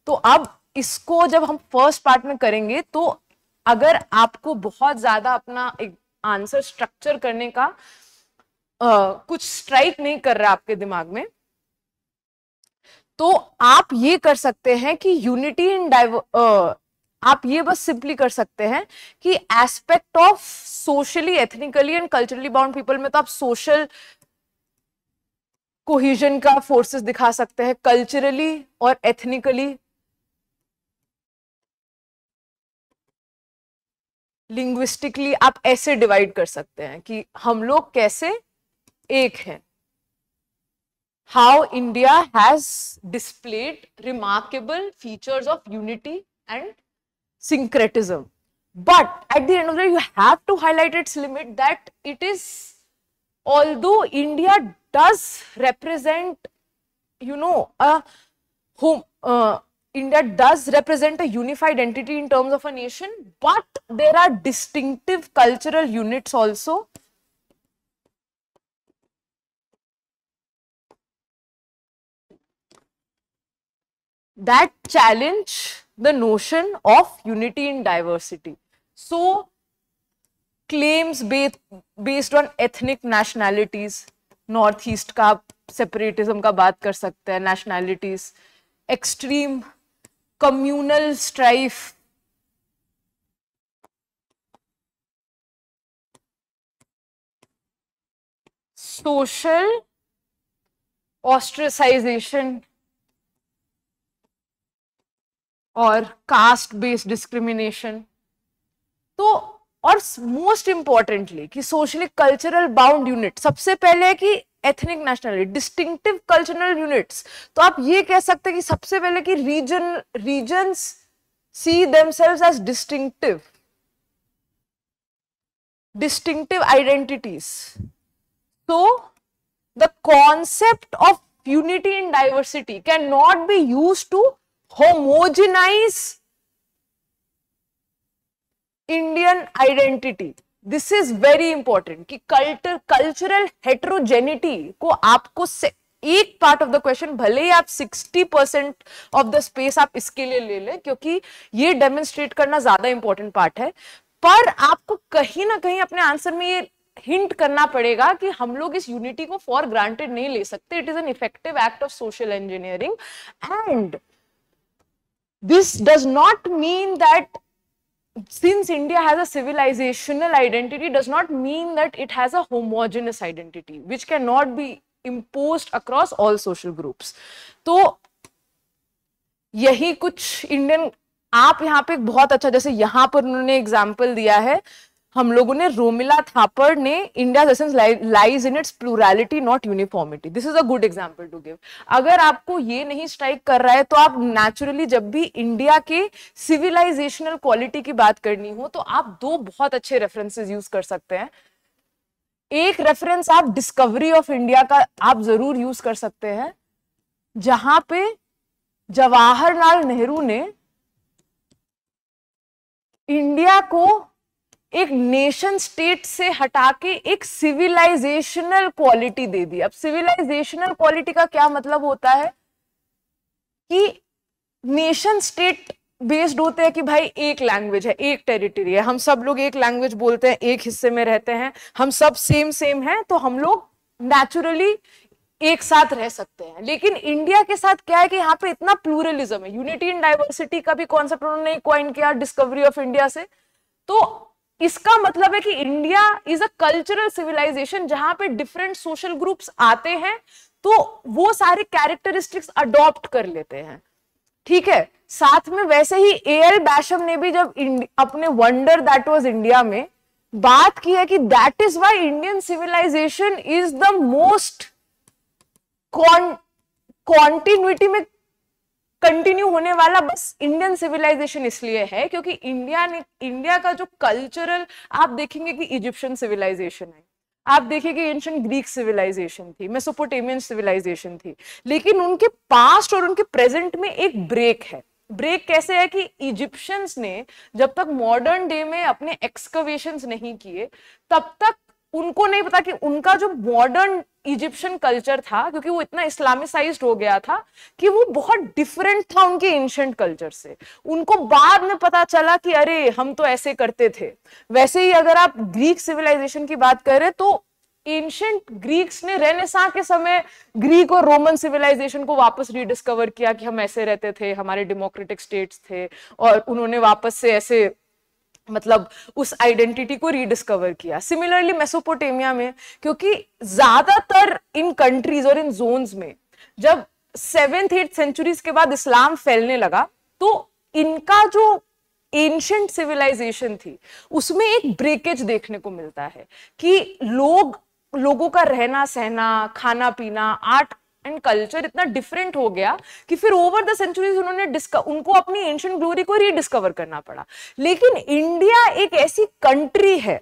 तो अब इसको जब हम फर्स्ट पार्ट में करेंगे, तो अगर आपको बहुत ज्यादा अपना आंसर स्ट्रक्चर करने का कुछ स्ट्राइक नहीं कर रहा आपके दिमाग में, तो आप ये कर सकते हैं कि यूनिटी इन आप ये बस सिंपली कर सकते हैं कि aspect of socially, ethnically and culturally bound people में तो आप सोशल कोहेजन का फोर्सेस दिखा सकते हैं, कल्चरली और एथनिकली, लिंग्विस्टिकली आप ऐसे डिवाइड कर सकते हैं कि हम लोग कैसे एक हैं। How India has displayed remarkable features of unity and syncretism. But at the end of the day, you have to highlight its limit, that it is, although India does represent, you know, India does represent a unified entity in terms of a nation, but there are distinctive cultural units also. That challenge the notion of unity in diversity. So claims based on ethnic nationalities, north east का separatism का बात कर सकते हैं, nationalities, extreme communal strife, social ostracization और caste based discrimination. तो और most importantly कि सोशली कल्चरल बाउंड यूनिट, सबसे पहले कि ethnic national distinctive cultural units, तो आप ये कह सकते हैं कि सबसे पहले कि reasons see themselves as distinctive identities. So the concept of unity in diversity cannot be used to homogenize Indian identity. This is very important कि cultural heterogeneity को आपको एक पार्ट ऑफ द क्वेश्चन, भले ही आप 60% ऑफ द स्पेस आप इसके लिए ले लें क्योंकि ये डेमोन्स्ट्रेट करना ज्यादा इंपॉर्टेंट पार्ट है, पर आपको कहीं ना कहीं अपने आंसर में ये हिंट करना पड़ेगा कि हम लोग इस यूनिटी को फॉर ग्रांटेड नहीं ले सकते. It is an effective act of social engineering and this does not mean that since India has a civilizational identity does not mean that it has a homogeneous identity which cannot be imposed across all social groups. तो यही कुछ Indian, आप यहाँ पे बहुत अच्छा, जैसे यहाँ पर उन्होंने एग्जाम्पल दिया है हम लोगों ने, रोमिला थापर ने, India's essence lies in its plurality not uniformity. This is a good example to give. अगर आपको ये नहीं स्ट्राइक कर रहा है तो आप नेचुरली जब भी इंडिया के सिविलाइजेशनल क्वालिटी की बात करनी हो तो आप दो बहुत अच्छे रेफरेंसेस यूज कर सकते हैं. एक रेफरेंस आप डिस्कवरी ऑफ इंडिया का आप जरूर यूज कर सकते हैं, जहां पे जवाहरलाल नेहरू ने इंडिया को एक नेशन स्टेट से हटा के एक सिविलाइजेशनल क्वालिटी दे दी. अब सिविलाइजेशनल क्वालिटी का क्या मतलब होता है कि नेशन स्टेट बेस्ड होते हैं कि भाई एक लैंग्वेज है, एक टेरिटरी है, हम सब लोग एक लैंग्वेज बोलते हैं, एक हिस्से में रहते हैं, हम सब सेम हैं, तो हम लोग नेचुरली एक साथ रह सकते हैं. लेकिन इंडिया के साथ क्या है कि यहाँ पे इतना प्लूरलिज्म है. यूनिटी इन डाइवर्सिटी का भी कॉन्सेप्ट उन्होंने कॉइन किया डिस्कवरी ऑफ इंडिया से. तो इसका मतलब है कि India is a cultural civilisation जहां पे डिफरेंट सोशल ग्रुप्स आते हैं तो वो सारे कैरेक्टरिस्टिक्स अडॉप्ट कर लेते हैं. ठीक है, साथ में वैसे ही A.L. बैशम ने भी जब अपने वंडर दैट वाज इंडिया में बात की है कि that is why Indian civilisation is the most continuity में कंटिन्यू होने वाला बस इंडियन सिविलाइजेशन इसलिए है क्योंकि इंडिया का जो कल्चरल, आप देखेंगे कि इजिप्शियन सिविलाइजेशन है, आप देखिए कि एंशिएंट ग्रीक सिविलाइजेशन थी, मेसोपोटामियन सिविलाइजेशन थी, लेकिन उनके पास्ट और उनके प्रेजेंट में एक ब्रेक है. ब्रेक कैसे है कि इजिप्शियंस ने जब तक मॉडर्न डे में अपने एक्सकवेशंस नहीं किए तब तक उनको नहीं पता कि उनका जो मॉडर्न इजिप्शियन कल्चर था, क्योंकि वो इतना इस्लामिसाइज्ड हो गया था कि वो बहुत डिफरेंट था उनके एंशिएंट कल्चर से. उनको बाद में पता चला कि अरे हम तो ऐसे करते थे. वैसे ही अगर आप ग्रीक सिविलाइजेशन की बात करें तो एंशिएंट ग्रीक्स ने रेनेसां के समय ग्रीक और रोमन सिविलाइजेशन को वापस रीडिस्कवर किया कि हम ऐसे रहते थे, हमारे डेमोक्रेटिक स्टेट्स थे, और उन्होंने वापस से ऐसे मतलब उस आइडेंटिटी को रीडिस्कवर किया. सिमिलरली मेसोपोटामिया में, क्योंकि ज्यादातर इन कंट्रीज और इन जोन्स में जब 7th-8th सेंचुरीज के बाद इस्लाम फैलने लगा तो इनका जो एंशिएंट सिविलाइजेशन थी उसमें एक ब्रेकेज देखने को मिलता है कि लोगों का रहना सहना, खाना पीना, आर्ट एंड कल्चर इतना डिफरेंट हो गया कि फिर ओवर द सेंचुरीज उनको अपनी एंशिएंट ग्लोरी को रीडिस्कवर करना पड़ा. लेकिन इंडिया एक ऐसी कंट्री है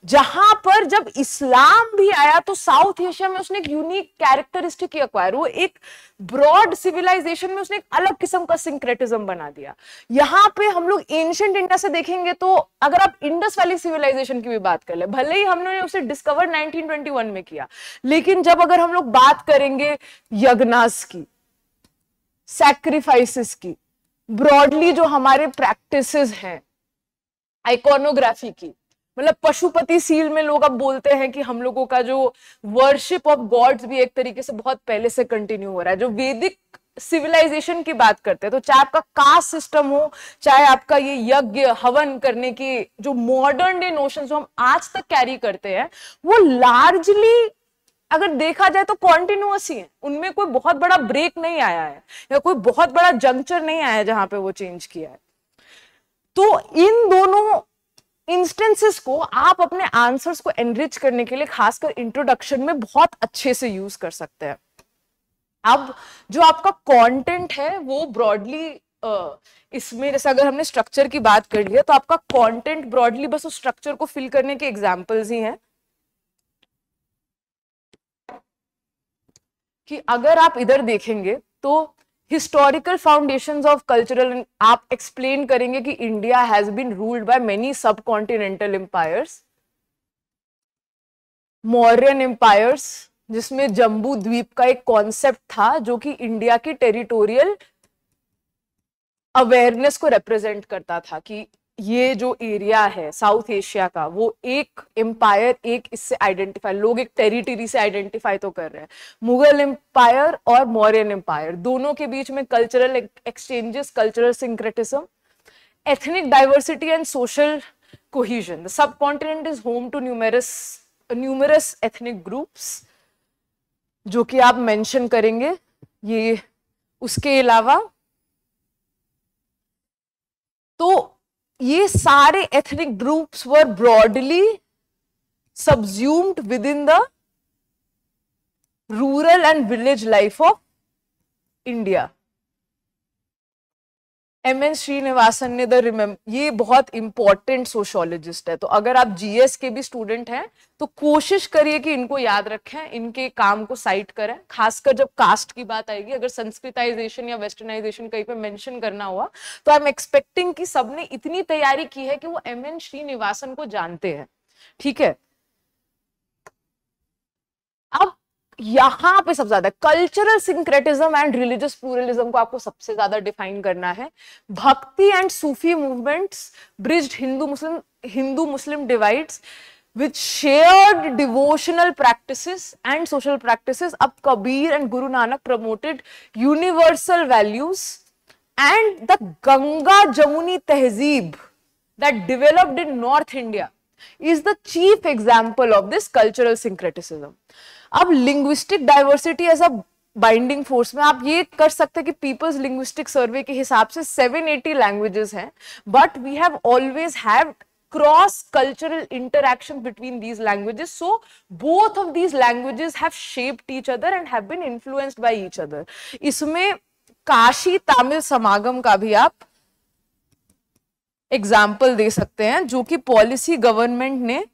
जहां पर जब इस्लाम भी आया तो साउथ एशिया में उसने एक यूनिक कैरेक्टरिस्टिक ही एक्वायर, वो एक ब्रॉड सिविलाइजेशन में उसने एक अलग किस्म का सिंक्रेटिज्म बना दिया. यहां पे हम लोग एंशिएंट इंडिया से देखेंगे तो अगर आप इंडस वैली सिविलाइजेशन की भी बात कर ले, भले ही हमने उसे डिस्कवर 1921 में किया, लेकिन जब अगर हम लोग बात करेंगे यज्ञास की, सैक्रिफाइसेस की, ब्रॉडली जो हमारे प्रैक्टिसेस हैं, आइकोनोग्राफी की, मतलब पशुपति सील में लोग अब बोलते हैं कि हम लोगों का जो वर्शिप ऑफ गॉड्स भी एक तरीके से बहुत पहले से कंटिन्यू हो रहा है. जो वैदिक सिविलाइजेशन की बात करते हैं तो चाहे आपका कास्ट सिस्टम हो, चाहे आपका ये यज्ञ हवन करने की जो मॉडर्न डे नोशन जो हम आज तक कैरी करते हैं, वो लार्जली अगर देखा जाए तो कॉन्टिन्यूअस ही है. उनमें कोई बहुत बड़ा ब्रेक नहीं आया है या कोई बहुत बड़ा जंक्चर नहीं आया है जहां पे वो चेंज किया है. तो इन दोनों इंस्टेंसेस को आप अपने आंसर्स को एनरिच करने के लिए खासकर इंट्रोडक्शन में बहुत अच्छे से यूज कर सकते हैं। अब जो आपका कंटेंट है वो ब्रॉडली इसमें जैसे अगर हमने स्ट्रक्चर की बात कर लिया तो आपका कंटेंट ब्रॉडली बस उस स्ट्रक्चर को फिल करने के एग्जांपल्स ही हैं कि अगर आप इधर देखेंगे तो हिस्टोरिकल फाउंडेशंस ऑफ कल्चरल, आप एक्सप्लेन करेंगे कि India has been ruled by many subcontinental empires, Mauryan empires जिसमें जम्बू द्वीप का एक कॉन्सेप्ट था जो कि इंडिया की टेरिटोरियल अवेयरनेस को रिप्रेजेंट करता था कि ये जो एरिया है साउथ एशिया का वो एक एम्पायर, एक इससे आइडेंटिफाई, लोग एक टेरिटरी से आइडेंटिफाई तो कर रहे हैं। मुगल एम्पायर और मौर्यन एम्पायर दोनों के बीच में cultural exchanges, cultural syncretism, ethnic diversity and social cohesion. The subcontinent is home to numerous ethnic groups जो कि आप मेंशन करेंगे। ये उसके अलावा तो ये सारे ethnic groups were broadly subsumed within the rural and village life of India. M.N. Srinivasan ने ये बहुत इंपॉर्टेंट सोशियोलॉजिस्ट है, तो अगर आप जीएस के भी स्टूडेंट हैं तो कोशिश करिए कि इनको याद रखें, इनके काम को साइट करें, खासकर जब कास्ट की बात आएगी। अगर संस्कृताइजेशन या वेस्टर्नाइजेशन कहीं पे मेंशन करना हुआ तो आई एम एक्सपेक्टिंग कि सबने इतनी तैयारी की है कि वो M.N. श्रीनिवासन को जानते हैं, ठीक है। अब यहां पे सबसे ज्यादा cultural syncretism and religious pluralism को आपको सबसे ज्यादा डिफाइन करना है। भक्ति and Sufi movements bridged Hindu Muslim divides with shared devotional practices and social practices. Ab Kabir and Guru Nanak promoted universal values, and the Ganga Jamuni Tehzeeb that developed in North India is the chief example of this cultural syncretism. अब linguistic diversity as a binding force में आप ये कर सकते हैं कि peoples linguistic survey के हिसाब से 780 लैंग्वेजेस हैं, but we have always have cross-cultural interactions between these languages. So both of these languages have shaped each other and have been influenced by each other. इसमें काशी तमिल समागम का भी आप एग्जाम्पल दे सकते हैं, जो कि पॉलिसी गवर्नमेंट ने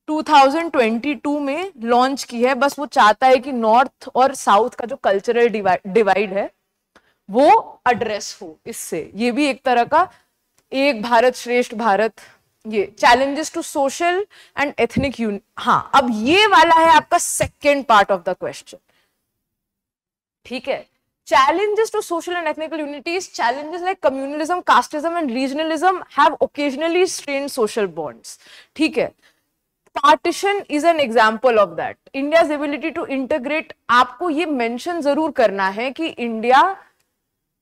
2022 में लॉन्च की है। बस वो चाहता है कि नॉर्थ और साउथ का जो कल्चरल डिवाइड है वो एड्रेस हो इससे। ये भी एक तरह का एक भारत श्रेष्ठ भारत, ये challenges to social and ethnic unity. हाँ, अब ये वाला है आपका second part of the question, ठीक है। Challenges to social and ethnical unities, challenges like communalism, casteism and regionalism have occasionally strained social bonds, ठीक है। Partition is an example of that. India's ability to integrate, आपको ये mention जरूर करना है कि इंडिया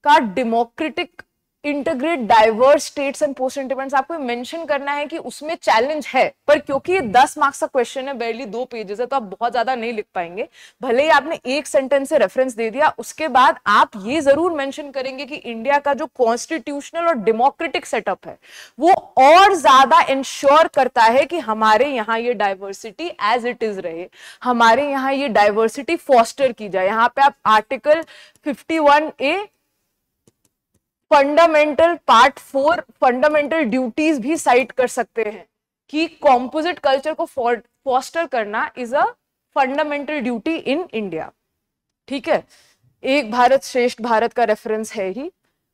का democratic integrate diverse states and post independence, आपको मेंशन करना है कि उसमें चैलेंज है, पर क्योंकि ये 10 मार्क्स का क्वेश्चन है, बैरली 2 पेजेस है, तो आप बहुत ज्यादा नहीं लिख पाएंगे। भले ही आपने एक सेंटेंस से रेफरेंस दे दिया, उसके बाद आप ये जरूर मेंशन करेंगे कि इंडिया का जो कॉन्स्टिट्यूशनल और डेमोक्रेटिक सेटअप है वो और ज्यादा इंश्योर करता है कि हमारे यहाँ ये डाइवर्सिटी एज इट इज रहे, हमारे यहाँ ये डाइवर्सिटी फॉस्टर की जाए। यहाँ पे आप article 51A fundamental part 4 fundamental duties भी साइट कर सकते हैं कि कॉम्पोजिट कल्चर को फॉस्टर करना is a fundamental duty in India, ठीक है। एक भारत श्रेष्ठ भारत का रेफरेंस है ही।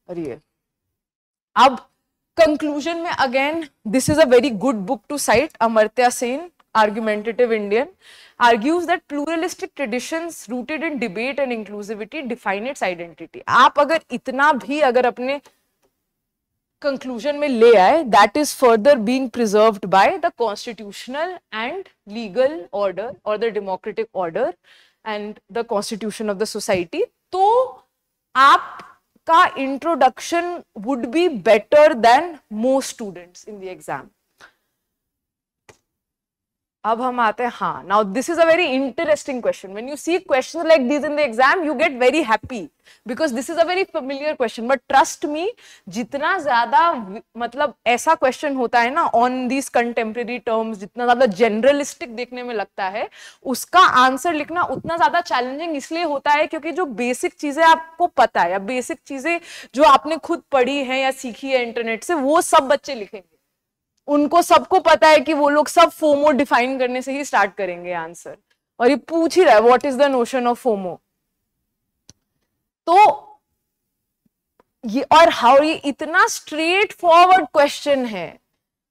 और ये अब कंक्लूजन में again this is a very good book to cite. Amartya Sen, argumentative Indian, argues that pluralistic traditions rooted in debate and inclusivity define its identity. आप अगर इतना भी अगर अपने कंक्लूजन में ले आए, that is further being preserved by the constitutional and legal order or the democratic order and the constitution of the society, तो आपका introduction would be better than most students in the exam. अब हम आते हैं, हाँ, now this is a very interesting question. When you see question like this in the exam you get very happy because this is a very familiar question. But trust me, जितना ज्यादा मतलब ऐसा question होता है ना on these contemporary terms, जितना ज्यादा जनरलिस्टिक देखने में लगता है, उसका आंसर लिखना उतना ज्यादा चैलेंजिंग इसलिए होता है क्योंकि जो बेसिक चीजें आपको पता है या बेसिक चीजें जो आपने खुद पढ़ी है या सीखी है इंटरनेट से, वो सब बच्चे लिखेंगे. उनको सबको पता है कि वो लोग सब फोमो डिफाइन करने से ही स्टार्ट करेंगे आंसर. और ये पूछ ही रहा है what is the notion of FOMO. तो ये और हाउ, ये इतना स्ट्रेट फॉरवर्ड क्वेश्चन है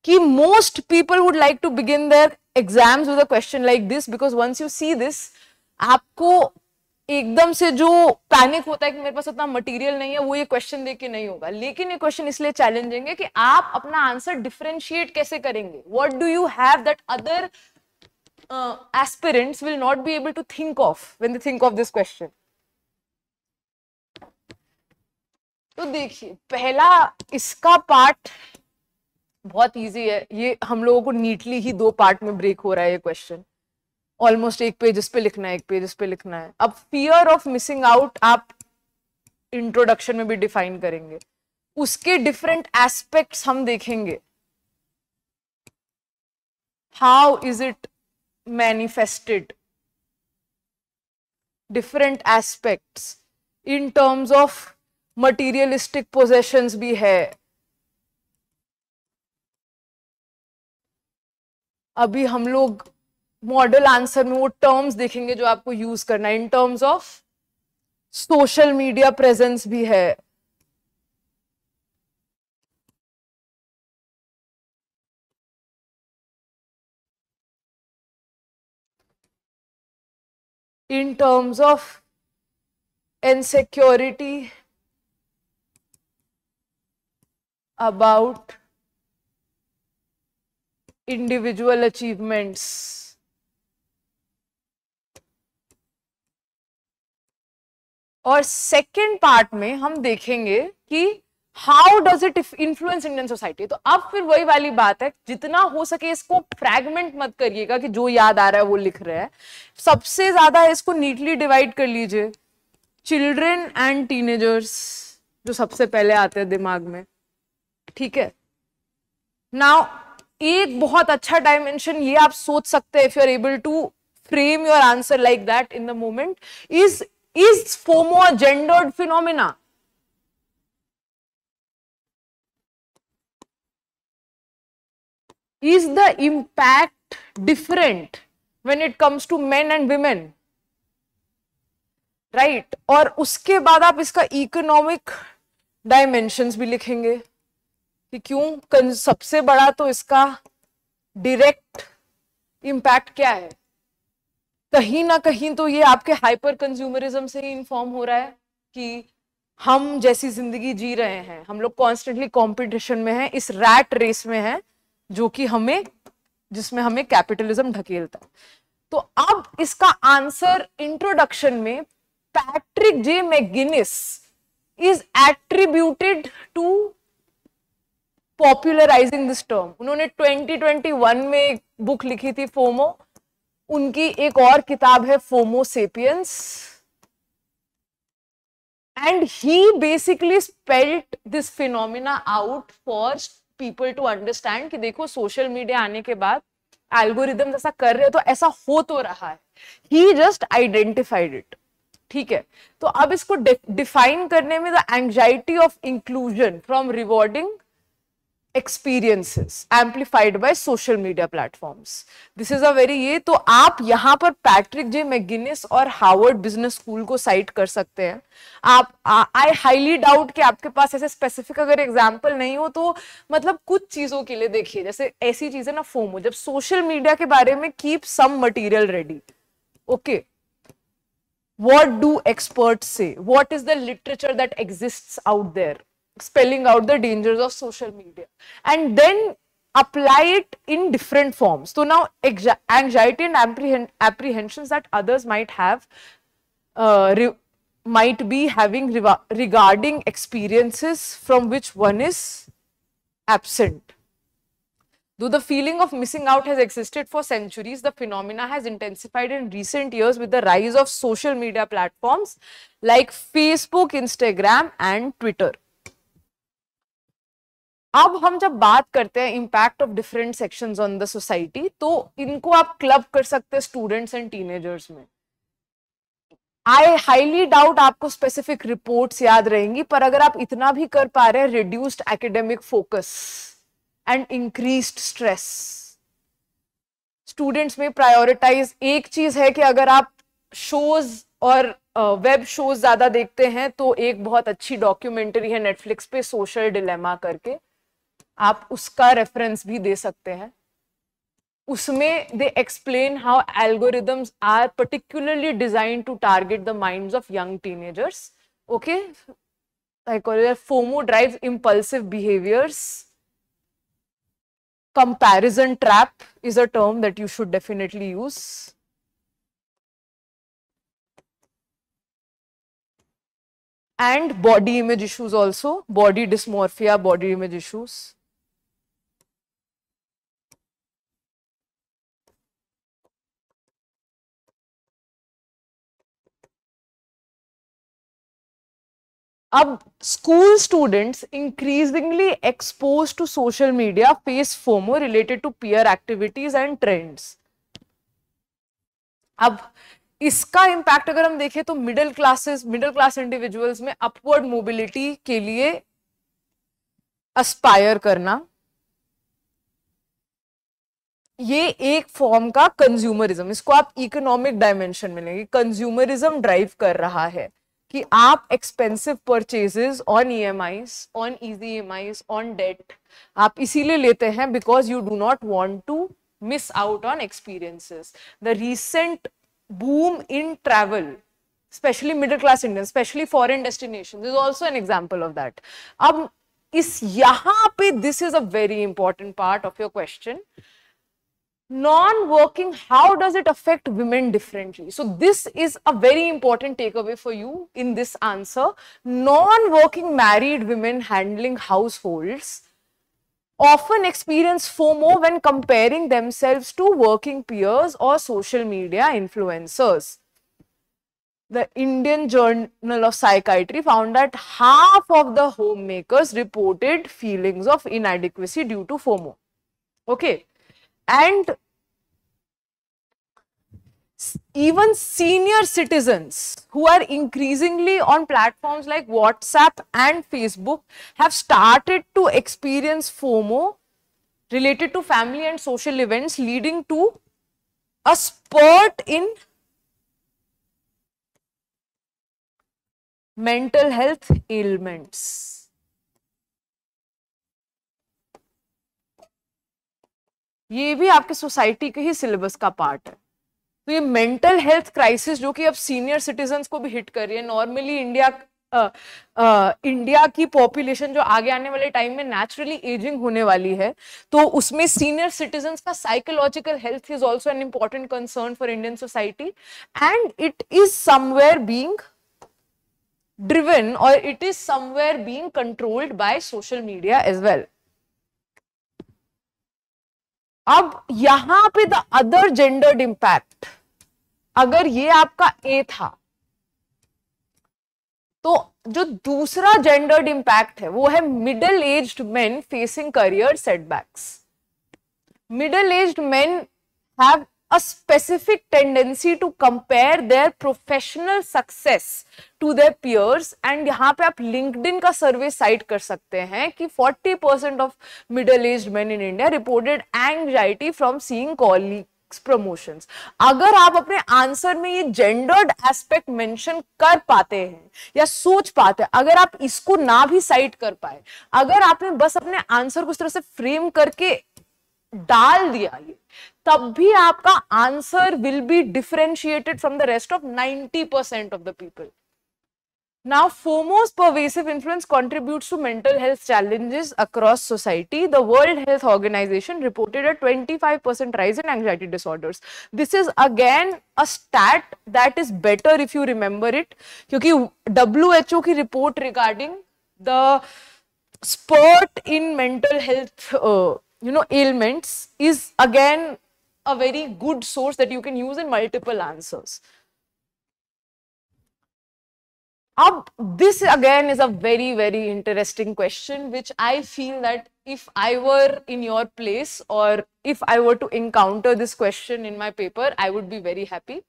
कि most people would like to begin their exams with a question like this because once you see this, आपको एकदम से जो पैनिक होता है कि मेरे पास उतना मटेरियल नहीं है, वो ये क्वेश्चन देख के नहीं होगा. लेकिन ये क्वेश्चन इसलिए चैलेंजिंग है कि आप अपना आंसर डिफरेंशिएट कैसे करेंगे. What do you have that other aspirants will not be able to think of when they think of this question. तो देखिए, पहला इसका पार्ट बहुत इजी है. ये हम लोगों को नीटली ही 2 पार्ट में ब्रेक हो रहा है ये क्वेश्चन. ऑलमोस्ट 1 पेज इस पे लिखना है, 1 पेज इस पे लिखना है. अब फियर ऑफ मिसिंग आउट आप इंट्रोडक्शन में भी डिफाइन करेंगे. उसके डिफरेंट एस्पेक्ट्स हम देखेंगे. How is it manifested, different aspects in terms of materialistic possessions भी है. अभी हम लोग मॉडल आंसर में वो टर्म्स देखेंगे जो आपको यूज करना है. In terms of social media presence भी है. In terms of insecurity about individual achievements. और सेकेंड पार्ट में हम देखेंगे कि how does it influence Indian society. तो अब फिर वही वाली बात है, जितना हो सके इसको फ्रैगमेंट मत करिएगा कि जो याद आ रहा है वो लिख रहे हैं. सबसे ज्यादा इसको नीटली डिवाइड कर लीजिए. चिल्ड्रन एंड टीनेजर्स जो सबसे पहले आते हैं दिमाग में, ठीक है. नाउ एक बहुत अच्छा डायमेंशन ये आप सोच सकते हैं, if you are able to frame your answer like that in the moment, is FOMO a gendered phenomena? Is the impact different when it comes to men and women? Right? और उसके बाद आप इसका इकोनॉमिक डायमेंशंस भी लिखेंगे कि क्यों सबसे बड़ा तो इसका डायरेक्ट इम्पैक्ट क्या है. कहीं ना कहीं तो ये आपके हाइपर कंज्यूमरिज्म से ही इन्फॉर्म हो रहा है कि हम जैसी जिंदगी जी रहे हैं, हम लोग कॉन्स्टेंटली कंपटीशन में हैं, इस रैट रेस में हैं जो कि जिसमें हमें कैपिटलिज्म ढकेलता है. तो अब इसका आंसर इंट्रोडक्शन में Patrick J McGinnis is attributed to popularising this term. उन्होंने 2021 में एक बुक लिखी थी फोमो. उनकी एक और किताब है FOMO sapiens, and he basically spelled this phenomena out for people to understand कि देखो सोशल मीडिया आने के बाद एल्गोरिदम जैसा कर रहे हो तो ऐसा हो तो रहा है. ही जस्ट आइडेंटिफाइड इट. ठीक है. तो अब इसको डिफाइन करने में the anxiety of inclusion from rewarding experiences amplified by social media platforms. This is a very ये तो आप यहाँ पर पैट्रिक जे मैकगिनिस और हार्वर्ड बिजनेस स्कूल को साइट कर सकते हैं. आप आई हाईली डाउट कि आपके पास ऐसे स्पेसिफिक अगर एग्जाम्पल नहीं हो तो मतलब कुछ चीजों के लिए देखिए, जैसे ऐसी चीजें ना फोमो, जब सोशल मीडिया के बारे में keep some material ready. Okay, what do experts say, what is the literature that exists out there spelling out the dangers of social media, and then apply it in different forms. So now anxiety and apprehensions that others might have might be having regarding experiences from which one is absent. Though the feeling of missing out has existed for centuries, the phenomena has intensified in recent years with the rise of social media platforms like Facebook, Instagram and Twitter. अब हम जब बात करते हैं impact of different sections on the society, तो इनको आप club कर सकते हैं स्टूडेंट्स एंड टीनेजर्स में. आई हाईली डाउट आपको स्पेसिफिक रिपोर्ट्स याद रहेंगी, पर अगर आप इतना भी कर पा रहे हैं, reduced academic focus and increased stress students में प्रायोरिटाइज. एक चीज है कि अगर आप शोज और वेब शोज ज्यादा देखते हैं, तो एक बहुत अच्छी डॉक्यूमेंट्री है नेटफ्लिक्स पे, सोशल डिलेमा करके, आप उसका रेफरेंस भी दे सकते हैं. उसमें they explain how algorithms are particularly designed to target the minds of young teenagers. Okay, I call it FOMO drives impulsive behaviors. Comparison trap is a term that you should definitely use. And body image issues also, body dysmorphia, body image issues. अब school students increasingly exposed to social media face FOMO related to peer activities and trends. अब इसका impact अगर हम देखें तो middle class individuals में upward mobility के लिए अस्पायर करना, ये एक फॉर्म का कंज्यूमरिज्म, इसको आप इकोनॉमिक डायमेंशन में लेंगे. कंज्यूमरिज्म ड्राइव कर रहा है कि आप expensive purchases on EMIs, on easy EMIs, on debt आप इसीलिए लेते हैं because you do not want to miss out on experiences. The recent boom in travel, specially middle class Indian, specially foreign destinations, is also an example of that. अब इस यहाँ पे this is a very important part of your question. Non-working, how does it affect women differently? So this is a very important takeaway for you in this answer. Non-working married women handling households often experience FOMO when comparing themselves to working peers or social media influencers. The Indian Journal of Psychiatry found that half of the homemakers reported feelings of inadequacy due to FOMO. Okay. And even senior citizens who are increasingly on platforms like WhatsApp and Facebook have started to experience FOMO related to family and social events, leading to a spurt in mental health ailments. ये भी आपके society के ही syllabus का part है. तो ये mental health crisis जो कि अब सीनियर सिटीजन्स को भी हिट कर रही है. नॉर्मली इंडिया की पॉपुलेशन जो आगे आने वाले टाइम में नेचुरली एजिंग होने वाली है, तो उसमें सीनियर सिटीजन्स का psychological health is also an important concern for Indian society, and it is somewhere being driven और it is somewhere being controlled by social media as well. अब यहां पे द अदर जेंडर्ड इंपैक्ट, अगर ये आपका ए था, तो जो दूसरा जेंडर्ड इंपैक्ट है वो है middle aged main facing career setbacks. Middle aged men have a specific tendency to compare their professional success to their peers, and यहाँ पे आप LinkedIn का सर्वे साइट कर सकते हैं कि 40% of middle-aged men in India reported anxiety from seeing colleagues promotions. अगर आप अपने आंसर में ये gendered aspect mention कर पाते हैं या सोच पाते हैं, अगर आप इसको ना भी साइट कर पाए, अगर आपने बस अपने आंसर को इस तरह से फ्रेम करके डाल दिया, ये तब भी आपका answer will be differentiated from the rest of 90% of the people. Now, FOMO's pervasive influence contributes to mental health challenges across society. The World Health Organization reported a 25% rise in anxiety disorders. This is again a stat that is better if you remember it, क्योंकि WHO की report regarding the spurt in mental health ailments is again a very good source that you can use in multiple answers. This again is a very, very interesting question, which I feel that if I were in your place or if I were to encounter this question in my paper, I would be very happy.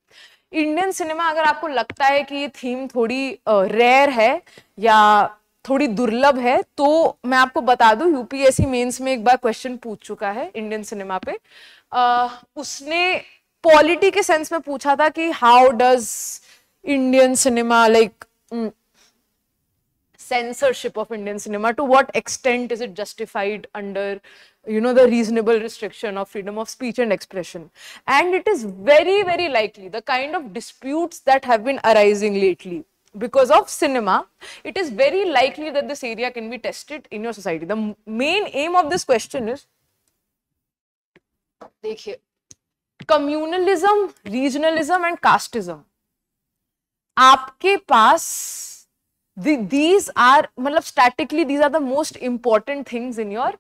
Indian cinema अगर आपको लगता है कि ये theme थोड़ी rare है या थोड़ी दुर्लभ है, तो मैं आपको बता दूं यूपीएससी मेंस में एक बार क्वेश्चन पूछ चुका है इंडियन सिनेमा पे. उसने पॉलिटी के सेंस में पूछा था कि how does Indian cinema like censorship of Indian cinema, to what extent is it justified under the reasonable restriction of freedom of speech and expression. And it is very, very likely the kind of disputes that have been arising lately because of cinema, it is very likely that this area can be tested in your society. The main aim of this question is, देखिए, communalism, regionalism and casteism. आपके पास these are, मतलब statically these are the most important things in your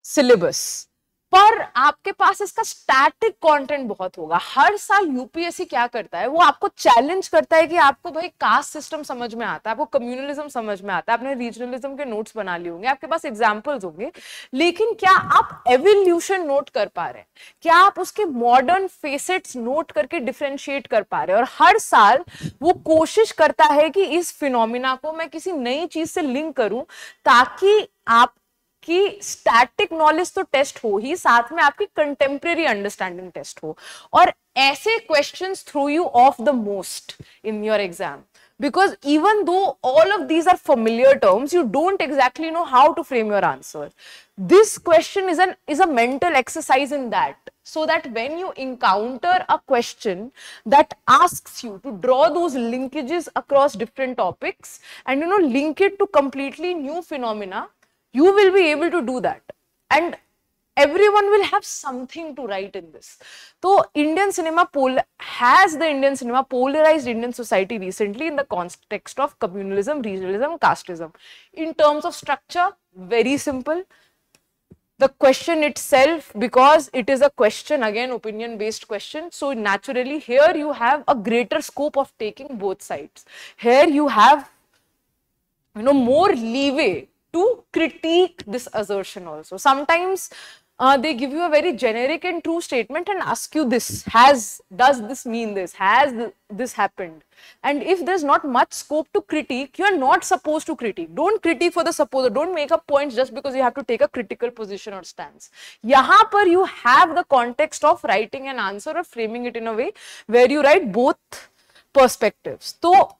syllabus. पर आपके पास इसका static content बहुत होगा. हर साल UPSC क्या करता है, वो आपको चैलेंज करता है कि आपको भाई कास्ट सिस्टम समझ में आता है, आपको कम्युनलिज्म समझ में आता है, आपने रीजनलिज्म के नोट्स बना लिए होंगे, आपके पास एग्जांपल्स होंगे, लेकिन क्या आप एवोल्यूशन नोट कर पा रहे हैं, क्या आप उसके मॉडर्न फेसेट्स नोट करके डिफरेंशिएट कर पा रहे हैं. और हर साल वो कोशिश करता है कि इस फिनोमिना को मैं किसी नई चीज से लिंक करूं ताकि आप कि स्टैटिक नॉलेज तो टेस्ट हो ही, साथ में आपकी कंटेम्प्रेरी अंडरस्टैंडिंग टेस्ट हो. और ऐसे questions throw you off the most in your exam, because even though all of these are familiar terms, you don't exactly know how to frame your answer. This question is a mental exercise in that, so that when you encounter a question that asks you to draw those linkages across different topics and link it to completely new phenomena, you will be able to do that, and everyone will have something to write in this. So Indian cinema has the Indian cinema polarized Indian society recently in the context of communalism, regionalism, casteism. In terms of structure, very simple. The question itself, because it is a question, again opinion based question, so naturally here you have a greater scope of taking both sides. Here you have more leeway to critique this assertion also. Sometimes they give you a very generic and true statement and ask you this, does this mean this, has this happened? And if there's not much scope to critique, you are not supposed to critique. Don't critique for the supposer, don't make up points just because you have to take a critical position or stance. Yahan par you have the context of writing an answer or framing it in a way where you write both perspectives. So,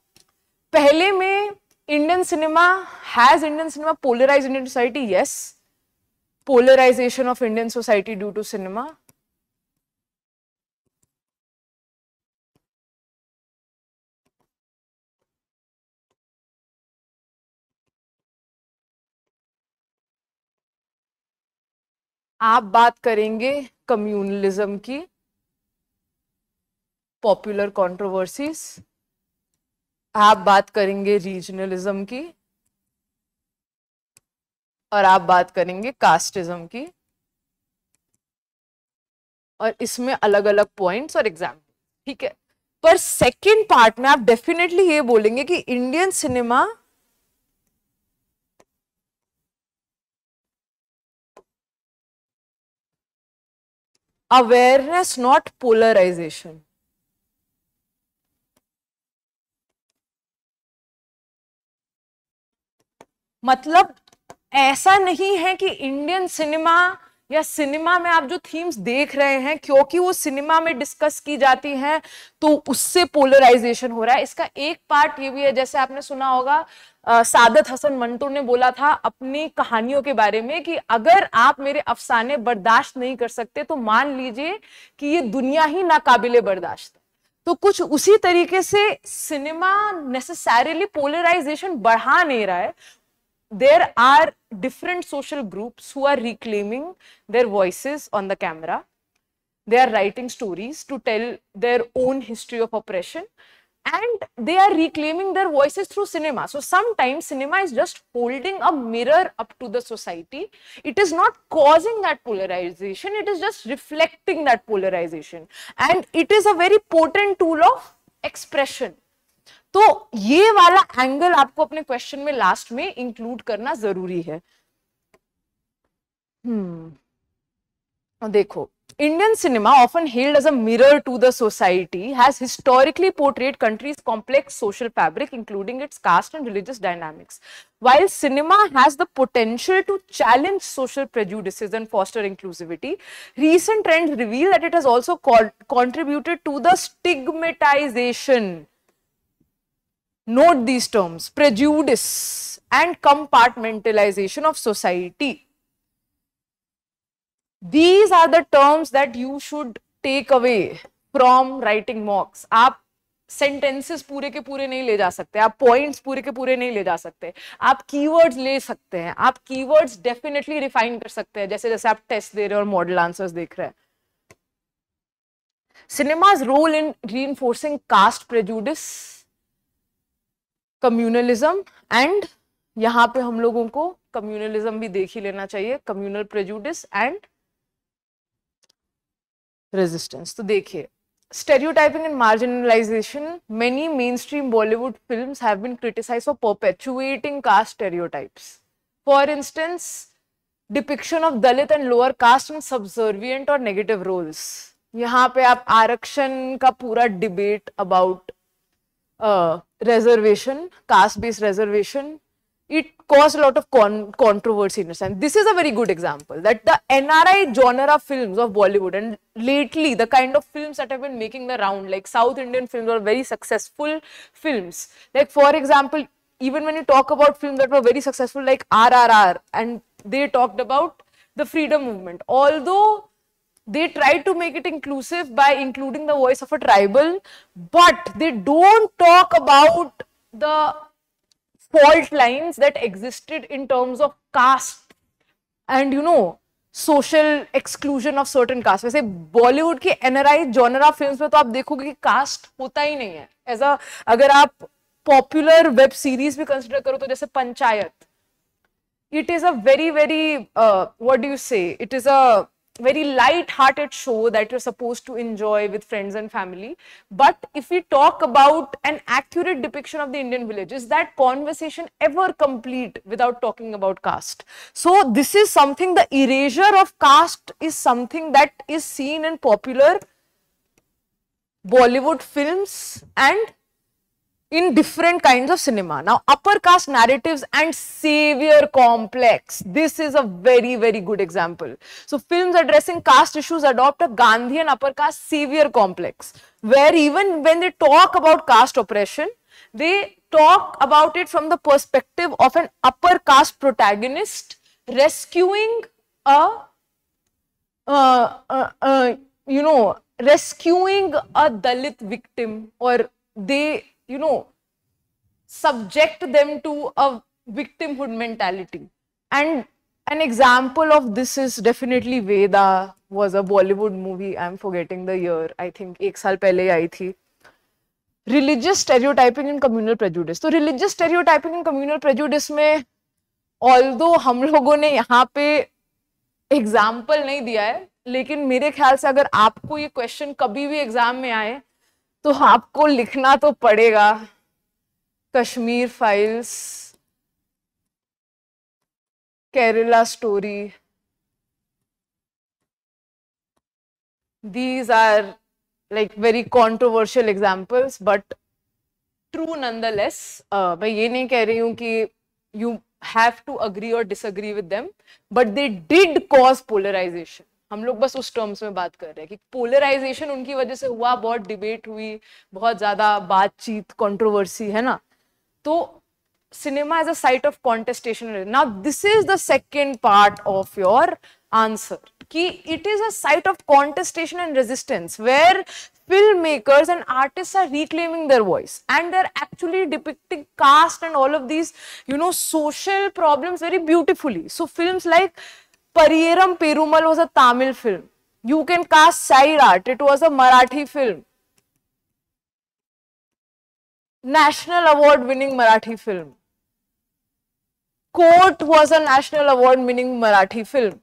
pehle mein Indian cinema, has Indian cinema polarized Indian society? Yes. Polarization of Indian society due to cinema. आप बात करेंगे communalism की, popular controversies, आप बात करेंगे regionalism की, और आप बात करेंगे कास्टिज्म की, और इसमें अलग अलग पॉइंट्स और एग्जाम्पल. ठीक है, पर सेकंड पार्ट में आप डेफिनेटली ये बोलेंगे कि Indian cinema awareness not polarisation. मतलब ऐसा नहीं है कि इंडियन सिनेमा या सिनेमा में आप जो थीम्स देख रहे हैं क्योंकि वो सिनेमा में डिस्कस की जाती हैं तो उससे पोलराइजेशन हो रहा है. इसका एक पार्ट ये भी है, जैसे आपने सुना होगा सादत हसन मंटो ने बोला था अपनी कहानियों के बारे में कि अगर आप मेरे अफसाने बर्दाश्त नहीं कर सकते तो मान लीजिए कि ये दुनिया ही नाकाबिले बर्दाश्त है. तो कुछ उसी तरीके से सिनेमा नेसेसरीली पोलराइजेशन बढ़ा नहीं रहा है. There are different social groups who are reclaiming their voices on the camera. They are writing stories to tell their own history of oppression, and they are reclaiming their voices through cinema. So sometimes cinema is just holding a mirror up to the society. It is not causing that polarization, it is just reflecting that polarization, and it is a very potent tool of expression. तो ये वाला angle आपको अपने question में last में include करना जरूरी है. देखो, Indian cinema, often hailed as a mirror to the society, has historically portrayed country's complex social fabric, including its caste and religious dynamics. While cinema has the potential to challenge social prejudices and foster inclusivity, recent trends reveal that it has also contributed to the stigmatization. Note these terms: prejudice and compartmentalization of society. These are the terms that you should take away from writing mocks. आप sentences पूरे के पूरे नहीं ले जा सकते, आप points पूरे के पूरे नहीं ले जा सकते, आप keywords ले सकते हैं, आप keywords definitely refine कर सकते हैं, जैसे जैसे आप test दे रहे हैं और model answers देख रहे हैं. Cinema's role in reinforcing caste prejudice, communalism, and यहाँ पे हम लोगों को communalism भी देख ही लेना चाहिए, communal prejudice and resistance. तो देखिए, stereotyping and marginalization. Many mainstream Bollywood films have been criticized for perpetuating caste stereotypes. For instance, depiction of Dalit and lower caste in subservient or negative roles. यहाँ पे आप आरक्षण का पूरा debate about reservation, caste-based reservation, it caused a lot of controversy in a sense. This is a very good example that the NRI genre films of Bollywood, and lately the kind of films that have been making the round, like South Indian films, are very successful films. Like for example, even when you talk about films that were very successful like RRR, and they talked about the freedom movement, although they tried to make it inclusive by including the voice of a tribal, but they don't talk about the fault lines that existed in terms of caste and social exclusion of certain caste. वैसे बॉलीवुड के NRI genre films में तो आप देखोगे कि cast होता ही नहीं है. अगर आप पॉपुलर वेब सीरीज भी कंसिडर करो तो जैसे panchayat, it is a very what do you say, it is a very light-hearted show that you're supposed to enjoy with friends and family. But if we talk about an accurate depiction of the Indian village, is that conversation ever complete without talking about caste? So this is something, the erasure of caste is something that is seen in popular Bollywood films and in different kinds of cinema. Now, upper caste narratives and savior complex. This is a very good example. So, films addressing caste issues adopt a Gandhian upper caste savior complex, where even when they talk about caste oppression, they talk about it from the perspective of an upper caste protagonist rescuing rescuing a Dalit victim, or they subject them to a victimhood mentality. And an example of this is definitely Veda, was a Bollywood movie. I'm forgetting the year. I think 1 साल पहले आई थी. Religious stereotyping and communal prejudice. तो religious stereotyping and communal prejudice में although हम लोगों ने यहाँ पे एग्जाम्पल नहीं दिया है, लेकिन मेरे ख्याल से अगर आपको ये क्वेश्चन कभी भी एग्जाम में आए तो आपको लिखना तो पड़ेगा. Kashmir files, Kerala story, these are like very controversial examples but true nonetheless. मैं ये नहीं कह रही हूँ कि you have to agree or disagree with them, but they did cause polarization. हम लोग बस उस टर्म्स में बात कर रहे हैं कि पोलराइजेशन उनकी वजह से हुआ, बहुत डिबेट हुई, बहुत ज्यादा बातचीत, कंट्रोवर्सी, है ना. तो cinema as a site of contestation. Now this is the second part of your answer, कि it is a site of contestation and resistance where filmmakers and artists are reclaiming their voice and they're actually depicting caste and all of these social problems very beautifully. So films like Pariyeram Perumal was a Tamil film. You can cast side art, it was a Marathi film. national award winning Marathi film. Court was a national award winning Marathi film.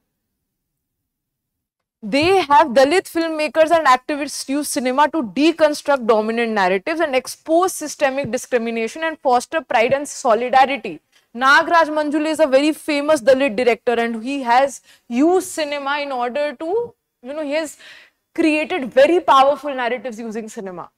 They have Dalit filmmakers and activists use cinema to deconstruct dominant narratives and expose systemic discrimination and foster pride and solidarity. Nagraj Manjule is a very famous Dalit director, and he has used cinema in order to, he has created very powerful narratives using cinema.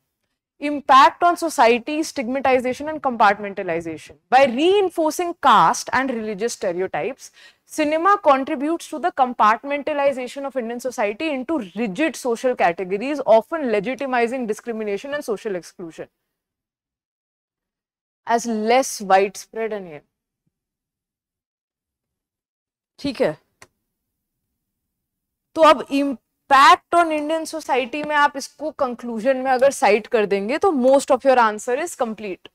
Impact on society, stigmatization and compartmentalization. By reinforcing caste and religious stereotypes, cinema contributes to the compartmentalization of Indian society into rigid social categories, often legitimizing discrimination and social exclusion as less widespread and ये. ठीक है, तो अब impact on Indian society में आप इसको conclusion में अगर cite कर देंगे तो most of your answer is complete.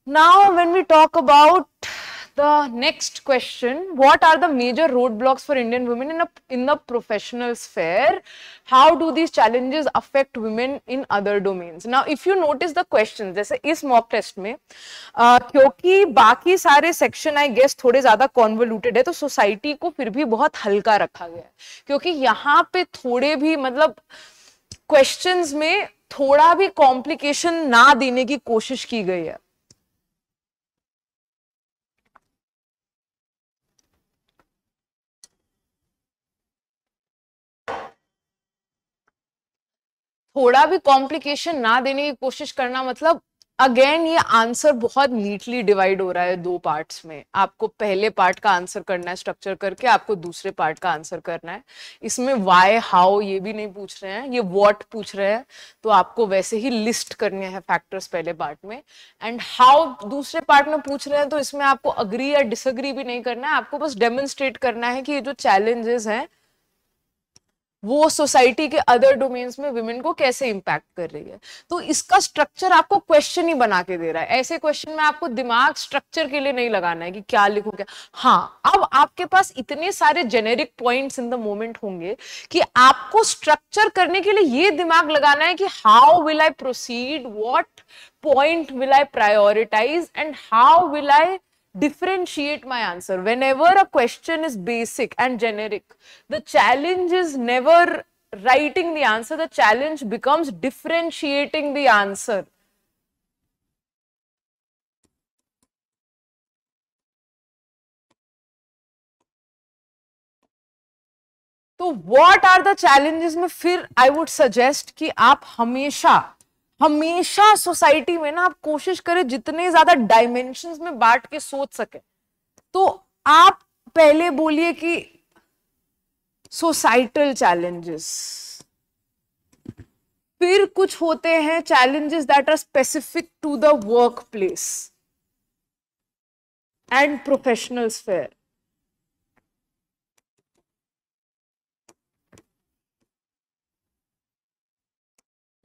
Now when we talk about the next question, what are the major roadblocks for Indian women in the professional sphere? How do these challenges affect women in other domains? Now, if you notice the questions, जैसे इस mock test में, क्योंकि बाकी सारे section I guess थोड़े ज़्यादा convoluted है, तो society को फिर भी बहुत हल्का रखा गया है, क्योंकि यहाँ पे थोड़े भी मतलब questions में थोड़ा भी complication ना देने की कोशिश की गई है. थोड़ा भी कॉम्प्लिकेशन ना देने की कोशिश करना मतलब अगेन ये आंसर बहुत नीटली डिवाइड हो रहा है दो पार्ट्स में. आपको पहले पार्ट का आंसर करना है स्ट्रक्चर करके, आपको दूसरे पार्ट का आंसर करना है. इसमें व्हाई हाउ ये भी नहीं पूछ रहे हैं, ये व्हाट पूछ रहे हैं, तो आपको वैसे ही लिस्ट करने हैं फैक्टर्स पहले पार्ट में. एंड हाउ दूसरे पार्ट में पूछ रहे हैं, तो इसमें आपको अग्री या डिसअग्री भी नहीं करना है, आपको बस डेमोन्स्ट्रेट करना है कि ये जो चैलेंजेस हैं वो सोसाइटी के अदर डोमेन्स में विमेन को कैसे इंपैक्ट कर रही है. तो इसका स्ट्रक्चर आपको क्वेश्चन ही बना के दे रहा है. ऐसे क्वेश्चन में आपको दिमाग स्ट्रक्चर के लिए नहीं लगाना है कि क्या लिखूं क्या. हाँ, अब आपके पास इतने सारे generic points in the moment होंगे कि आपको स्ट्रक्चर करने के लिए ये दिमाग लगाना है कि how will I proceed, what point will I prioritise and how will I differentiate my answer. Whenever a question is basic and generic, the challenge is never writing the answer, the challenge becomes differentiating the answer. तो what are the challenges में फिर I would suggest कि आप हमेशा society में ना आप कोशिश करें जितने ज्यादा डायमेंशंस में बांट के सोच सके. तो आप पहले बोलिए कि सोसाइटल चैलेंजेस, फिर कुछ होते हैं challenges that are specific to the workplace and professional sphere.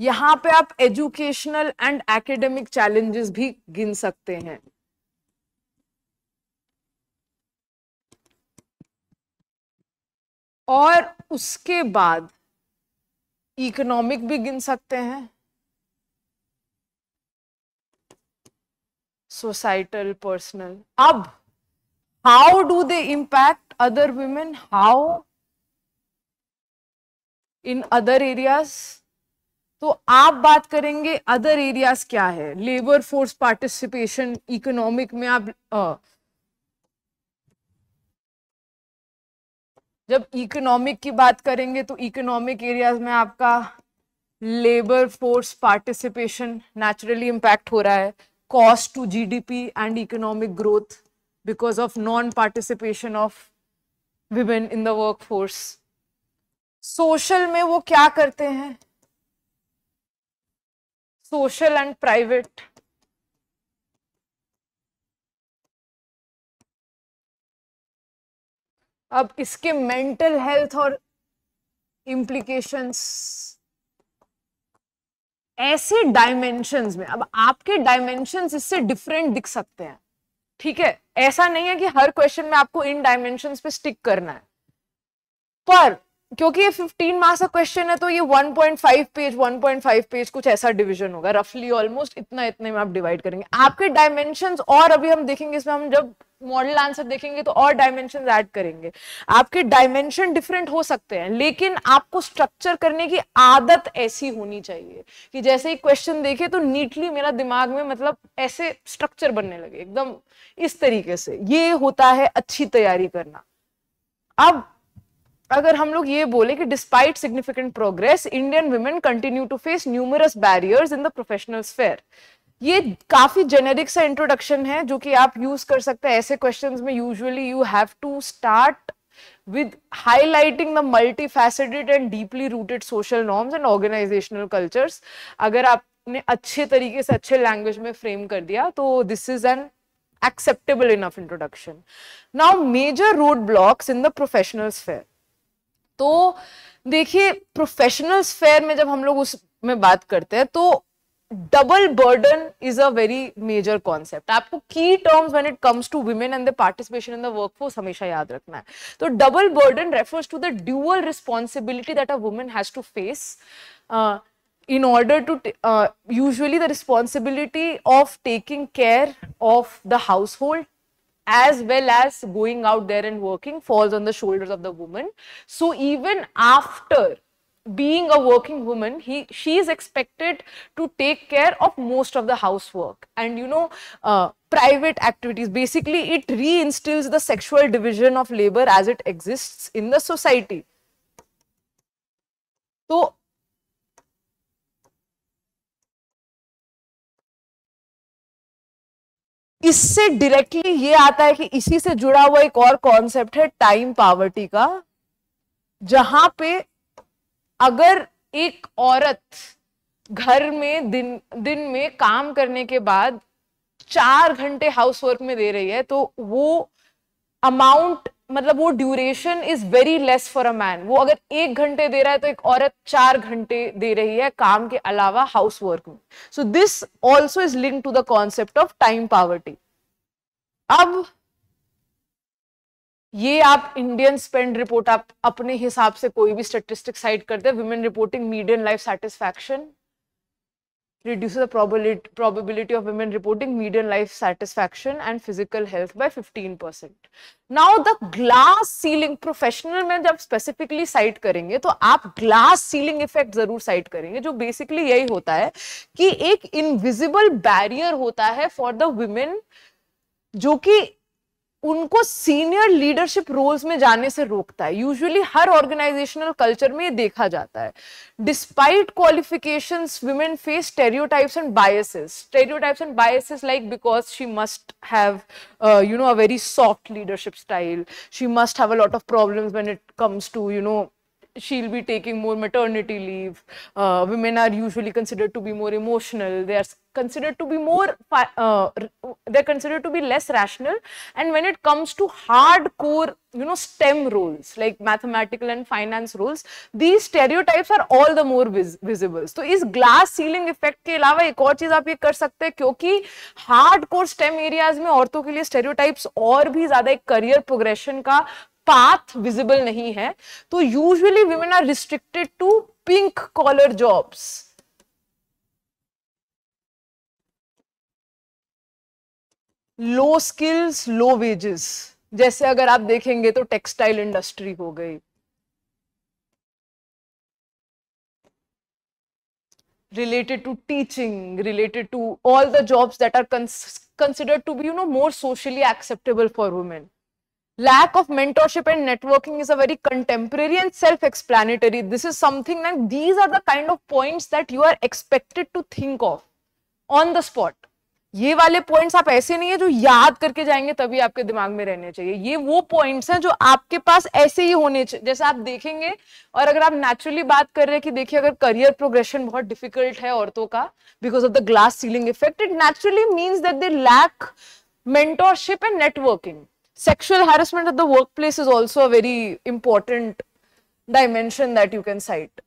यहां पे आप एजुकेशनल एंड एकेडमिक चैलेंजेस भी गिन सकते हैं. और उसके बाद इकोनॉमिक भी गिन सकते हैं, सोसाइटल, पर्सनल. अब how do they impact other women, how in other areas. तो आप बात करेंगे अदर एरियाज क्या है, लेबर फोर्स पार्टिसिपेशन. इकोनॉमिक में आप जब इकोनॉमिक की बात करेंगे तो इकोनॉमिक एरियाज में आपका labour force participation naturally impact हो रहा है. Cost to GDP and economic growth because of non participation of women in the workforce. Social में वो क्या करते हैं, सोशल एंड प्राइवेट. अब इसके मेंटल हेल्थ और इम्प्लीकेशंस, ऐसे डायमेंशंस में. अब आपके डायमेंशंस इससे डिफरेंट दिख सकते हैं, ठीक है. ऐसा नहीं है कि हर क्वेश्चन में आपको इन डायमेंशंस पे स्टिक करना है, पर क्योंकि ये 15 मार्क्स का क्वेश्चन है तो ये 1.5 पेज कुछ ऐसा डिवीजन होगा रफली, ऑलमोस्ट इतना इतने में आप डिवाइड करेंगे। आपके डायमेंशंस, और अभी हम देखेंगे इसमें, हम जब मॉडल आंसर देखेंगे तो और डायमेंशन ऐड करेंगे। आपके डायमेंशन डिफरेंट हो सकते हैं, लेकिन आपको स्ट्रक्चर करने की आदत ऐसी होनी चाहिए कि जैसे ही क्वेश्चन देखे तो नीटली मेरा दिमाग में मतलब ऐसे स्ट्रक्चर बनने लगे एकदम इस तरीके से। ये होता है अच्छी तैयारी करना। अब अगर हम लोग ये बोले कि despite significant progress, Indian women continue to face numerous barriers in the professional sphere. ये काफी जेनेरिक सा इंट्रोडक्शन है जो कि आप यूज कर सकते हैं ऐसे क्वेश्चंस में। Usually you have to start with highlighting the multifaceted and deeply rooted social norms and organizational cultures. अगर आपने अच्छे तरीके से अच्छे लैंग्वेज में फ्रेम कर दिया तो this is an acceptable enough introduction. Now major roadblocks in the professional sphere. तो देखिए प्रोफेशनल स्फेयर में जब हम लोग उसमें बात करते हैं तो double burden is a very major concept. आपको key terms when it comes to women and the participation in the workforce हमेशा याद रखना है। तो double burden refers to the dual responsibility that a woman has to face in order to usually the responsibility of taking care of the household as well as going out there and working falls on the shoulders of the woman. So even after being a working woman, she is expected to take care of most of the housework and private activities. Basically it reinstills the sexual division of labor as it exists in the society. तो इससे directly ये आता है कि इसी से जुड़ा हुआ एक और कॉन्सेप्ट है टाइम पावर्टी का, जहां पे अगर एक औरत घर में दिन में काम करने के बाद 4 घंटे हाउसवर्क में दे रही है तो वो अमाउंट मतलब वो duration is very less for a man. वो अगर 1 घंटे दे रहा है तो एक औरत 4 घंटे दे रही है काम के अलावा हाउसवर्क में। So this also is link to the concept of time poverty. अब ये आप इंडियन स्पेंड रिपोर्ट आप अपने हिसाब से कोई भी स्टेटिस्टिक साइट करते हैं। Women reporting median life satisfaction reduces the probability of women reporting median life satisfaction and physical health by 15%. Now the glass ceiling, professional में जब specifically cite करेंगे तो आप glass ceiling effect जरूर cite करेंगे, जो basically यही होता है कि एक invisible barrier होता है for the women जो कि उनको सीनियर लीडरशिप रोल्स में जाने से रोकता है। यूजुअली हर ऑर्गेनाइजेशनल कल्चर में ये देखा जाता है। Despite qualifications women face stereotypes and biases like because she must have a very soft leadership style, she must have a lot of problems when it comes to she'll be taking more maternity leave. Women are usually considered to be more emotional. They are considered to be they're considered to be less rational. And when it comes to hardcore, STEM roles like mathematical and finance roles, these stereotypes are all the more visible. So इस glass ceiling effect के अलावा एक और चीज आप ये कर सकते हैं, क्योंकि hardcore STEM areas में औरतों के लिए stereotypes और भी ज्यादा एक career progression का path visible नहीं है, तो usually women are restricted to pink collar jobs. Low skills low wages, जैसे अगर आप देखेंगे तो टेक्सटाइल इंडस्ट्री हो गई, related to teaching, related to all the jobs that are considered to be more socially acceptable for women. Lack of mentorship and networking is a very contemporary and self-explanatory. This is something that these are the kind of points that you are expected to think of on the spot. ये वाले points आप ऐसे नहीं है जो याद करके जाएंगे तभी आपके दिमाग में रहने चाहिए। ये वो पॉइंट्स हैं जो आपके पास ऐसे ही होने चाहिए, जैसे आप देखेंगे। और अगर आप नेचुरली बात कर रहे हैं कि देखिए अगर करियर प्रोग्रेशन बहुत डिफिकल्ट है औरतों का because of the glass ceiling effect, it naturally means that they lack mentorship and networking. Sexual harassment at the workplace is also a very important dimension that you can cite.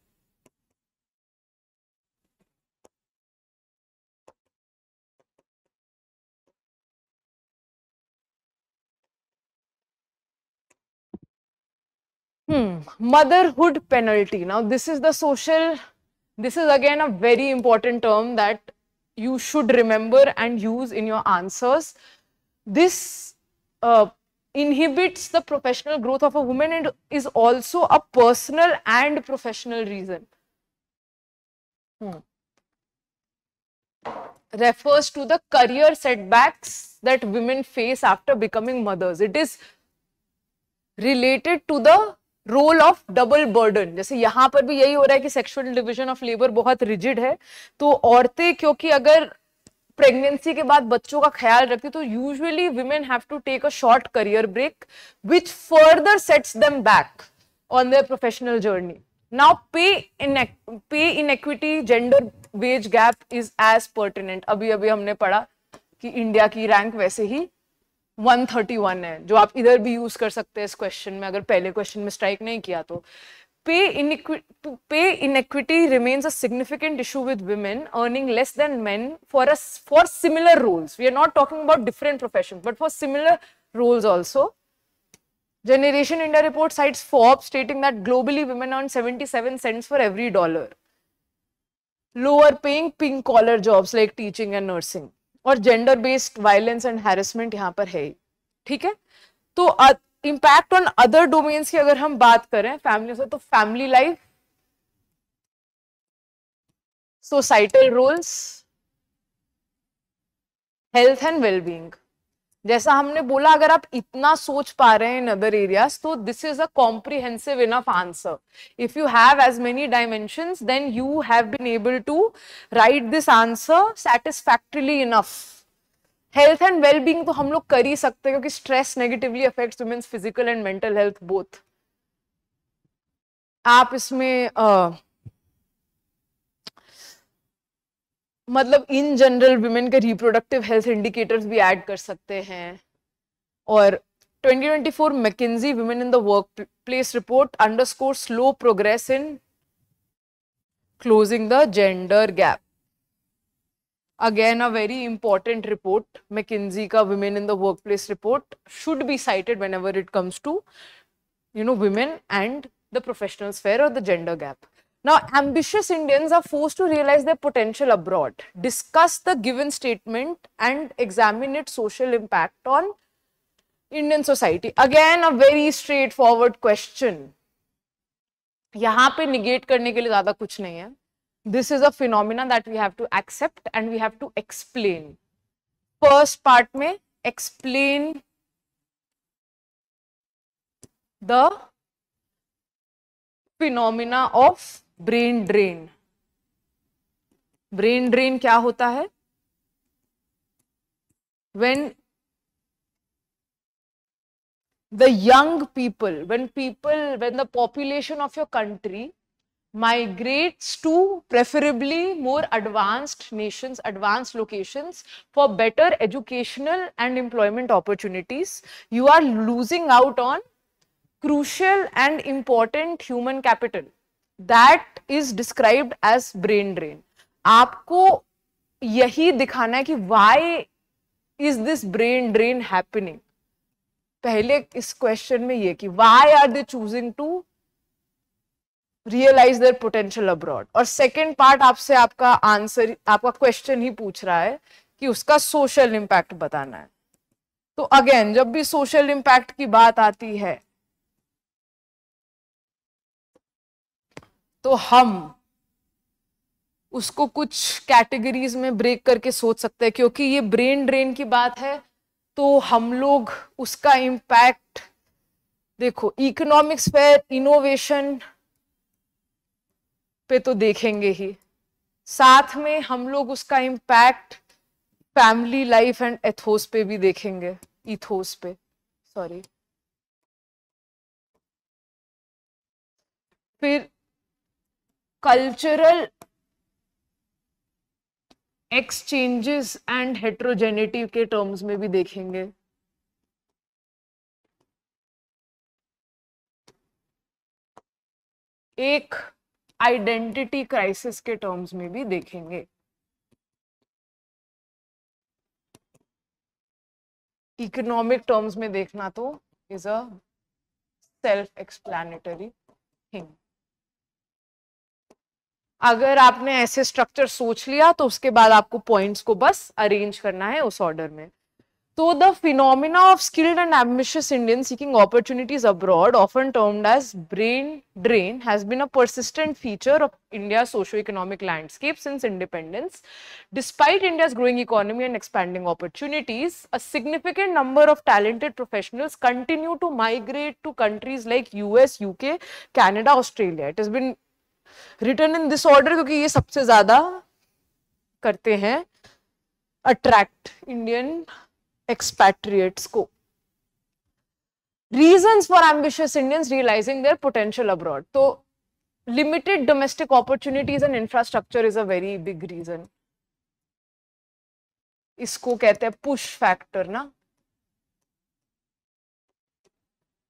Motherhood penalty. Now, this is again a very important term that you should remember and use in your answers. This inhibits the professional growth of a woman and is also a personal and professional reason. Refers to the career setbacks that women face after becoming mothers. It is related to the role of double burden. जैसे यहाँ पर भी यही हो रहा है कि sexual division of labour बहुत रिजिड है, तो औरतें क्योंकि अगर प्रेगनेंसी के बाद बच्चों का ख्याल रखती तो usually women have to take a short career break which further sets them back on their professional journey. Now pay inequity, gender wage gap is as pertinent. अभी हमने पढ़ा कि इंडिया की रैंक वैसे ही 131 है, जो आप इधर भी यूज कर सकते हैं इस क्वेश्चन में अगर पहले क्वेश्चन में स्ट्राइक नहीं किया तो. Pay inequity remains a significant issue with women earning less than men for similar roles. We are not talking about different professions, but for similar roles also. Generation India report cites Forbes stating that globally women earn 77 cents for every dollar. Lower paying pink collar jobs like teaching and nursing. और gender based violence and harassment यहाँ पर है. ठीक है, तो impact on other domains की अगर हम बात करें फैमिली से, तो family life, societal roles, health and wellbeing. जैसा हमने बोला, अगर आप इतना सोच पा रहे हैं इन अदर एरियाज तो this is a comprehensive enough answer. If you have as many dimensions then you have been able to write this answer satisfactorily enough. Health and wellbeing तो हम लोग कर ही सकते हैं क्योंकि stress negatively affects women's physical and mental health both. आप इसमें मतलब इन जनरल विमेन के रिप्रोडक्टिव हेल्थ इंडिकेटर्स भी ऐड कर सकते हैं. और 2024 McKinsey Women in the Workplace report underscores slow progress in closing the gender gap. Again, a very important report. McKinsey ka Women in the Workplace report should be cited whenever it comes to, women and the professional sphere or the gender gap. Now, ambitious Indians are forced to realize their potential abroad. Discuss the given statement and examine its social impact on Indian society. Again, a very straightforward question. यहाँ पे negate करने के लिए ज़्यादा कुछ नहीं है. This is a phenomena that we have to accept and we have to explain. First part में explain the phenomena of brain drain. Brain drain क्या होता है? When the young people, when the population of your country migrates to preferably more advanced nations, advanced locations for better educational and employment opportunities, you are losing out on crucial and important human capital. That is described as brain drain. आपको यही दिखाना है कि why is this brain drain happening. पहले इस question में ये कि why are they choosing to realize their potential abroad. और सेकेंड पार्ट आपसे आपका आंसर, आपका क्वेश्चन ही पूछ रहा है कि उसका सोशल इंपैक्ट बताना है. तो अगेन, जब भी सोशल इंपैक्ट की बात आती है तो हम उसको कुछ कैटेगरीज में ब्रेक करके सोच सकते हैं. क्योंकि ये ब्रेन ड्रेन की बात है तो हम लोग उसका इंपैक्ट देखो इकोनॉमिक स्फेयर, इनोवेशन पे तो देखेंगे ही, साथ में हम लोग उसका impact family life and Athos पे भी देखेंगे. इथोस पे, सॉरी. फिर कल्चरल एक्सचेंजेस एंड हेट्रोजेनिटी के टर्म्स में भी देखेंगे. एक आइडेंटिटी क्राइसिस के टर्म्स में भी देखेंगे. इकोनॉमिक टर्म्स में देखना तो is a self explanatory thing. अगर आपने ऐसे स्ट्रक्चर सोच लिया तो उसके बाद आपको पॉइंट्स को बस अरेंज करना है उस ऑर्डर में। So the phenomena of skilled and ambitious Indians seeking opportunities abroad, often termed as brain drain, has been a persistent feature of India's socio-economic landscape since independence. Despite India's growing economy and expanding opportunities, a significant number of talented professionals continue to migrate to countries like US, UK, Canada, Australia. It has been written in this order क्योंकि ये सबसे ज्यादा करते हैं attract Indian expatriates को. Reasons for ambitious Indians realizing their potential abroad. तो limited domestic opportunities and infrastructure is a very big reason. इसको कहते हैं push factor ना.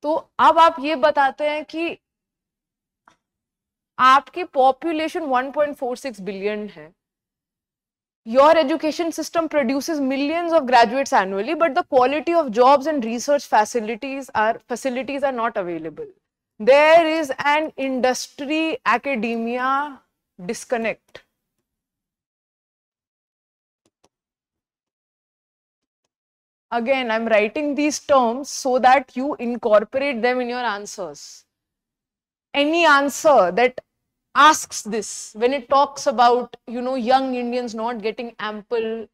तो अब आप ये बताते हैं कि आपकी population 1.46 billion है. Your education system produces millions of graduates annually, but the quality of jobs and research facilities are not available. There is an industry academia disconnect. Again, I'm writing these terms so that you incorporate them in your answers. Any answer that asks this, when it talks about, you know, young Indians not getting ample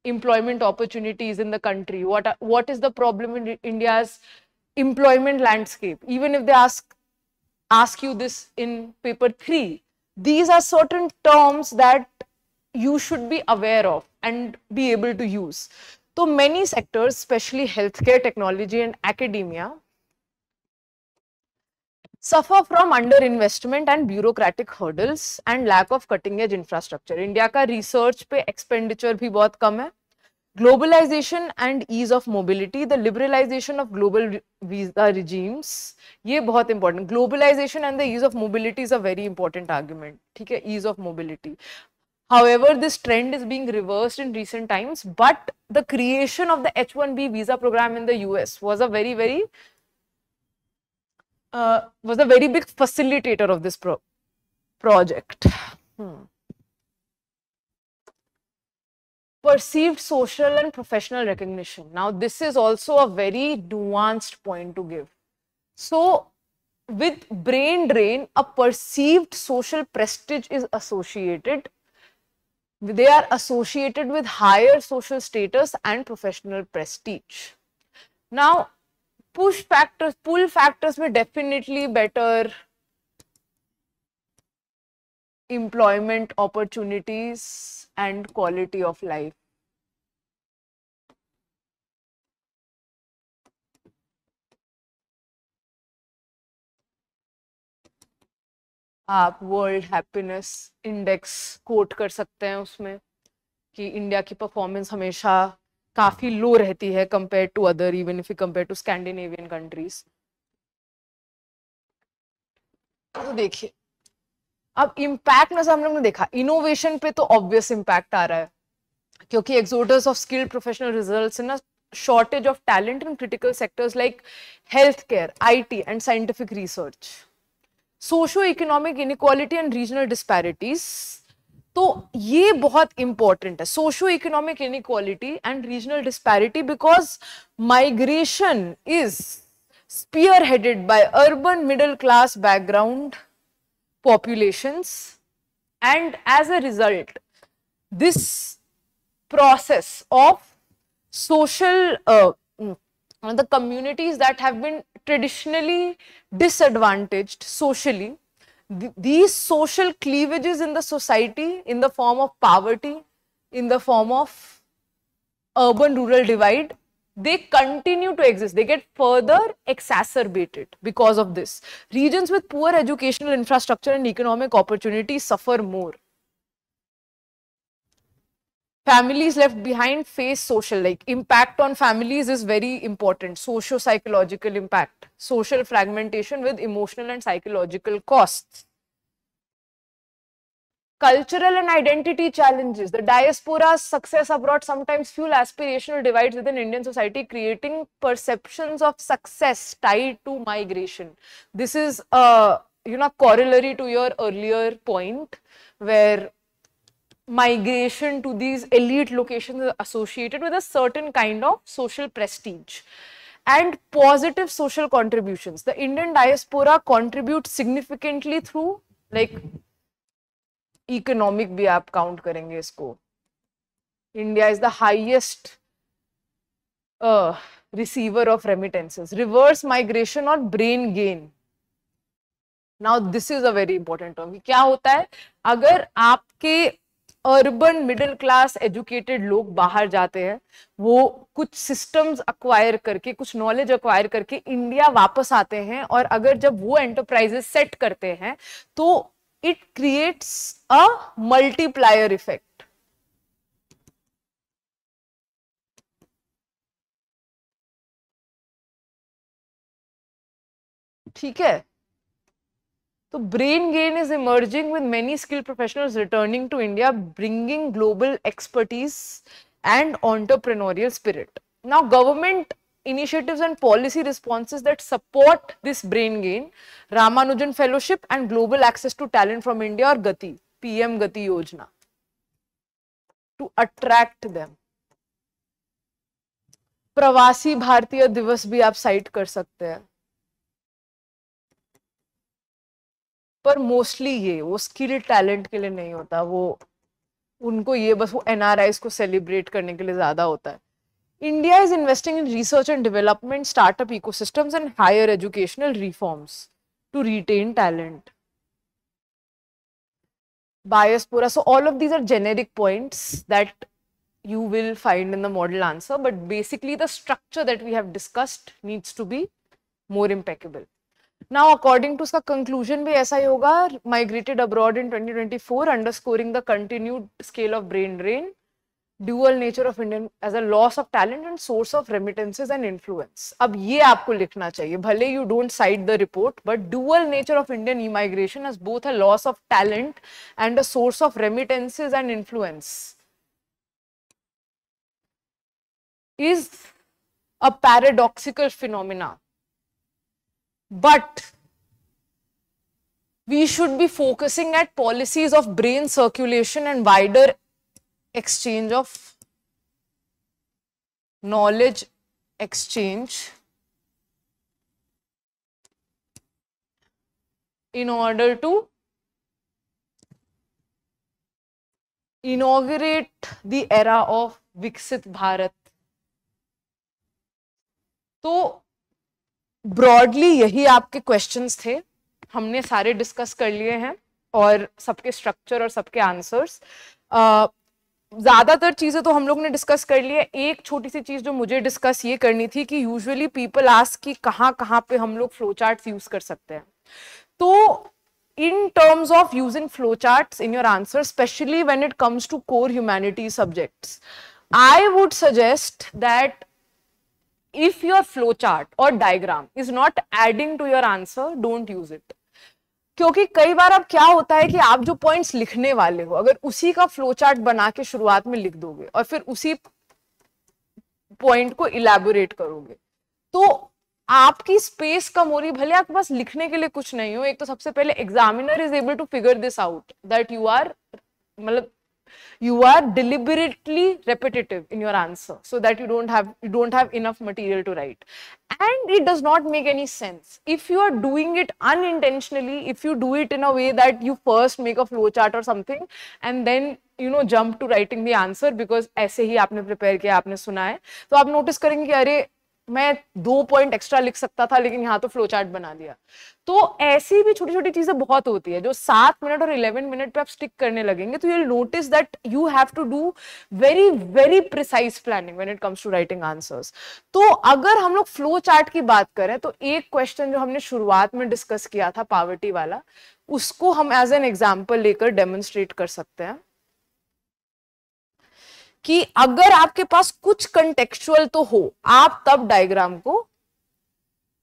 employment opportunities in the country, what is the problem in India's employment landscape? Even if they ask you this in paper 3, these are certain terms that you should be aware of and be able to use. So many sectors, especially healthcare, technology and academia, suffer from underinvestment and bureaucratic hurdles and lack of cutting edge infrastructure. India का research पे expenditure भी बहुत कम है. Globalization and ease of mobility, the liberalization of global visa regimes, ये बहुत important. Globalization and the ease of mobility is a very important argument. ठीक है, ease of mobility. However, this trend is being reversed in recent times, but the creation of the H-1B visa program in the US was a very big facilitator of this project. Perceived social and professional recognition. Now, this is also a very nuanced point to give. So, with brain drain, a perceived social prestige is associated. They are associated with higher social status and professional prestige. Now, pull factors में definitely better employment opportunities and quality of life. आप world happiness index coat कर सकते हैं उसमें कि India की performance हमेशा काफी लो रहती है compare to other, even if you compare to Scandinavian countries. तो देखिए, अब इम्पैक्ट में हम लोग ने देखा इनोवेशन पे तो ऑब्वियस इम्पैक्ट आ रहा है क्योंकि exodus of skilled professional results in a shortage of talent in critical sectors like healthcare, IT and scientific research. Socio-economic inequality and regional disparities, तो ये बहुत important है, socio-economic inequality and regional disparity, because migration is spearheaded by urban middle class background populations, and as a result this process of social the communities that have been traditionally disadvantaged socially, these social cleavages in the society in the form of poverty, in the form of urban rural divide, they continue to exist. They get further exacerbated because of this. Regions with poor educational infrastructure and economic opportunities suffer more. Families left behind face social, like impact on families is very important. Socio-psychological impact, social fragmentation with emotional and psychological costs. Cultural and identity challenges. The diaspora's success abroad sometimes fuel aspirational divides within Indian society, creating perceptions of success tied to migration. This is a corollary to your earlier point, where migration to these elite locations is associated with a certain kind of social prestige and positive social contributions. The Indian diaspora contributes significantly through, like, economic भी आप count करेंगे इसको. India is the highest receiver of remittances. Reverse migration और brain gain. Now this is a very important term. क्या होता है अगर आपके अर्बन मिडिल क्लास एजुकेटेड लोग बाहर जाते हैं, वो कुछ सिस्टम्स अक्वायर करके, कुछ नॉलेज अक्वायर करके इंडिया वापस आते हैं, और अगर जब वो एंटरप्राइजेस सेट करते हैं तो it creates a multiplier effect. ठीक है. तो brain gain is emerging with many skilled professionals returning to India, bringing global expertise and entrepreneurial spirit. Now, government initiatives and policy responses that support this brain gain, Ramanujan Fellowship and global access to talent from India, or Gati, PM Gati Yojana, to attract them. प्रवासी भारतीय दिवस भी आप site कर सकते हैं, पर mostly ये वो स्किल टैलेंट के लिए नहीं होता. वो उनको ये बस वो NRIs को सेलिब्रेट करने के लिए ज्यादा होता है. India is investing in research and development, startup ecosystems, and higher educational reforms to retain talent. Diaspora. So all of these are generic points that you will find in the model answer, but basically the structure that we have discussed needs to be more impeccable. Now, according to उसका conclusion भी ऐसा ही होगा. Migrated abroad in 2024, underscoring the continued scale of brain drain, dual nature of Indian as a loss of talent and source of remittances and influence. अब ये आपको लिखना चाहिए, भले you don't cite the report, but dual nature of Indian immigration as both a loss of talent and a source of remittances and influence is a paradoxical phenomena. But we should be focusing at policies of brain circulation and wider exchange of knowledge exchange in order to inaugurate the era of Viksit Bharat. तो broadly यही आपके questions थे. हमने सारे discuss कर लिए हैं और सबके स्ट्रक्चर और सबके आंसर्स. ज्यादातर चीजें तो हम लोग ने डिस्कस कर ली है. एक छोटी सी चीज जो मुझे डिस्कस ये करनी थी कि यूजुअली पीपल आस्क कि कहाँ पे हम लोग फ्लो चार्ट्स यूज कर सकते हैं. तो in terms of using flowcharts in your answer, especially when it comes to core humanities subjects, I would suggest that if your flowchart or diagram is not adding to your answer, don't use it. क्योंकि कई बार अब क्या होता है कि आप जो points लिखने वाले हो, अगर उसी का फ्लोचार्ट बना के शुरुआत में लिख दोगे और फिर उसी पॉइंट को इलैबोरेट करोगे, तो आपकी स्पेस कम हो रही. भले आपके पास लिखने के लिए कुछ नहीं हो, एक तो सबसे पहले examiner is able to figure this out that you are, मतलब you are deliberately repetitive in your answer so that you don't have enough material to write, and it does not make any sense if you are doing it unintentionally. If you do it in a way that you first make a flowchart or something and then jump to writing the answer because ऐसे ही आपने prepare किया, आपने सुना है, तो आप notice करेंगे कि अरे मैं 2 पॉइंट एक्स्ट्रा लिख सकता था लेकिन यहाँ तो फ्लोचार्ट बना दिया. तो ऐसी भी छोटी छोटी चीजें बहुत होती है जो 7 मिनट और 11 मिनट पे आप स्टिक करने लगेंगे, तो you will notice that you have to do very very precise planning when it comes to writing answers. तो अगर हम लोग फ्लो चार्ट की बात करें तो एक क्वेश्चन जो हमने शुरुआत में डिस्कस किया था पॉवर्टी वाला, उसको हम एज एन एग्जाम्पल लेकर डेमोन्स्ट्रेट कर सकते हैं कि अगर आपके पास कुछ कंटेक्चुअल तो हो, आप तब डायग्राम को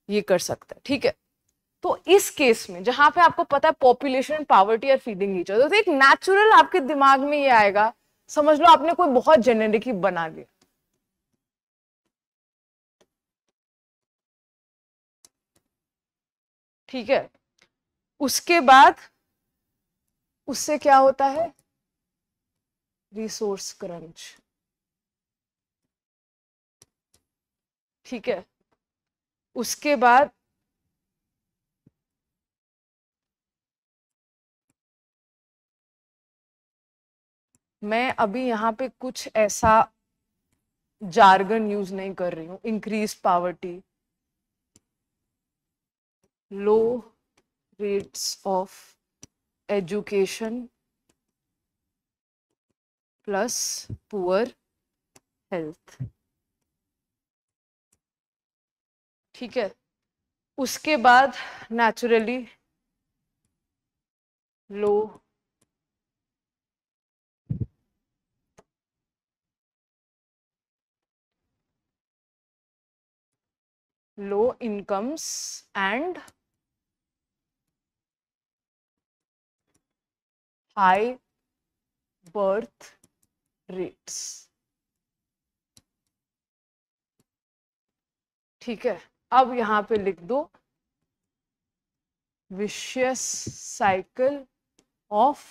ये कर सकते हैं. ठीक है, तो इस केस में जहां पे आपको पता है population and poverty are feeding each other, तो एक नेचुरल आपके दिमाग में ये आएगा, समझ लो आपने कोई बहुत जेनेरिक ही बना लिया। ठीक है, उसके बाद उससे क्या होता है, रिसोर्स क्रंच। ठीक है, उसके बाद मैं अभी यहां पे कुछ ऐसा जार्गन यूज नहीं कर रही हूं, increase poverty, low rates of education plus poor health. ठीक है, उसके बाद naturally low incomes and high birth rates. ठीक है, अब यहां पे लिख दो vicious cycle of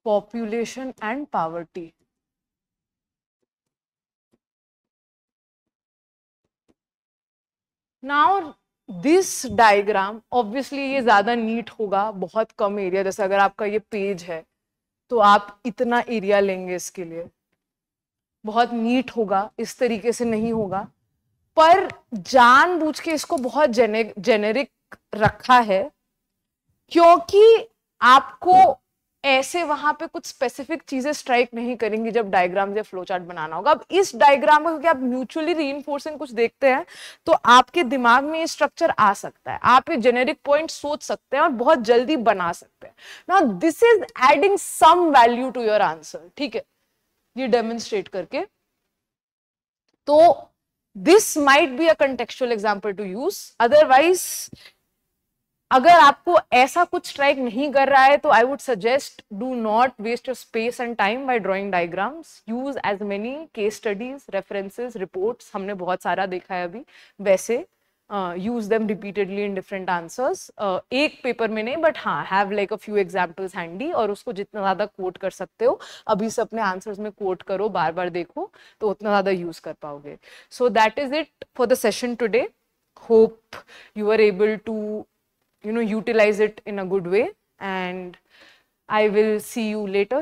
population and poverty. Now this diagram obviously ये ज्यादा नीट होगा, बहुत कम एरिया, जैसे अगर आपका ये पेज है तो आप इतना एरिया लेंगे, इसके लिए बहुत नीट होगा, इस तरीके से नहीं होगा, पर जानबूझ के इसको बहुत जेनेरिक रखा है क्योंकि आपको ऐसे वहां पे कुछ स्पेसिफिक चीजें स्ट्राइक नहीं करेंगी जब डायग्राम या फ्लो चार्ट बनाना होगा। अब इस डायग्राम में क्योंकि आप म्यूचुअली रीइंफोर्सिंग कुछ देखते हैं तो आपके दिमाग में ये स्ट्रक्चर आ सकता है, आप ये जेनेरिक पॉइंट सोच सकते हैं और बहुत जल्दी बना सकते हैं। Now this is adding some value to your answer. ठीक है, ये डेमोन्स्ट्रेट करके, तो this might be a contextual example to use. Otherwise अगर आपको ऐसा कुछ स्ट्राइक नहीं कर रहा है तो I would suggest do not waste your space and time by drawing diagrams, use as many case studies, references, reports, हमने बहुत सारा देखा है अभी, वैसे use them repeatedly in different answers, एक पेपर में नहीं बट हाँ have like a few examples handy, और उसको जितना ज्यादा कोट कर सकते हो अभी से अपने आंसर्स में कोट करो, बार बार देखो, तो उतना ज्यादा यूज कर पाओगे। So that is it for the session today. Hope you are able to utilize it in a good way, and I will see you later.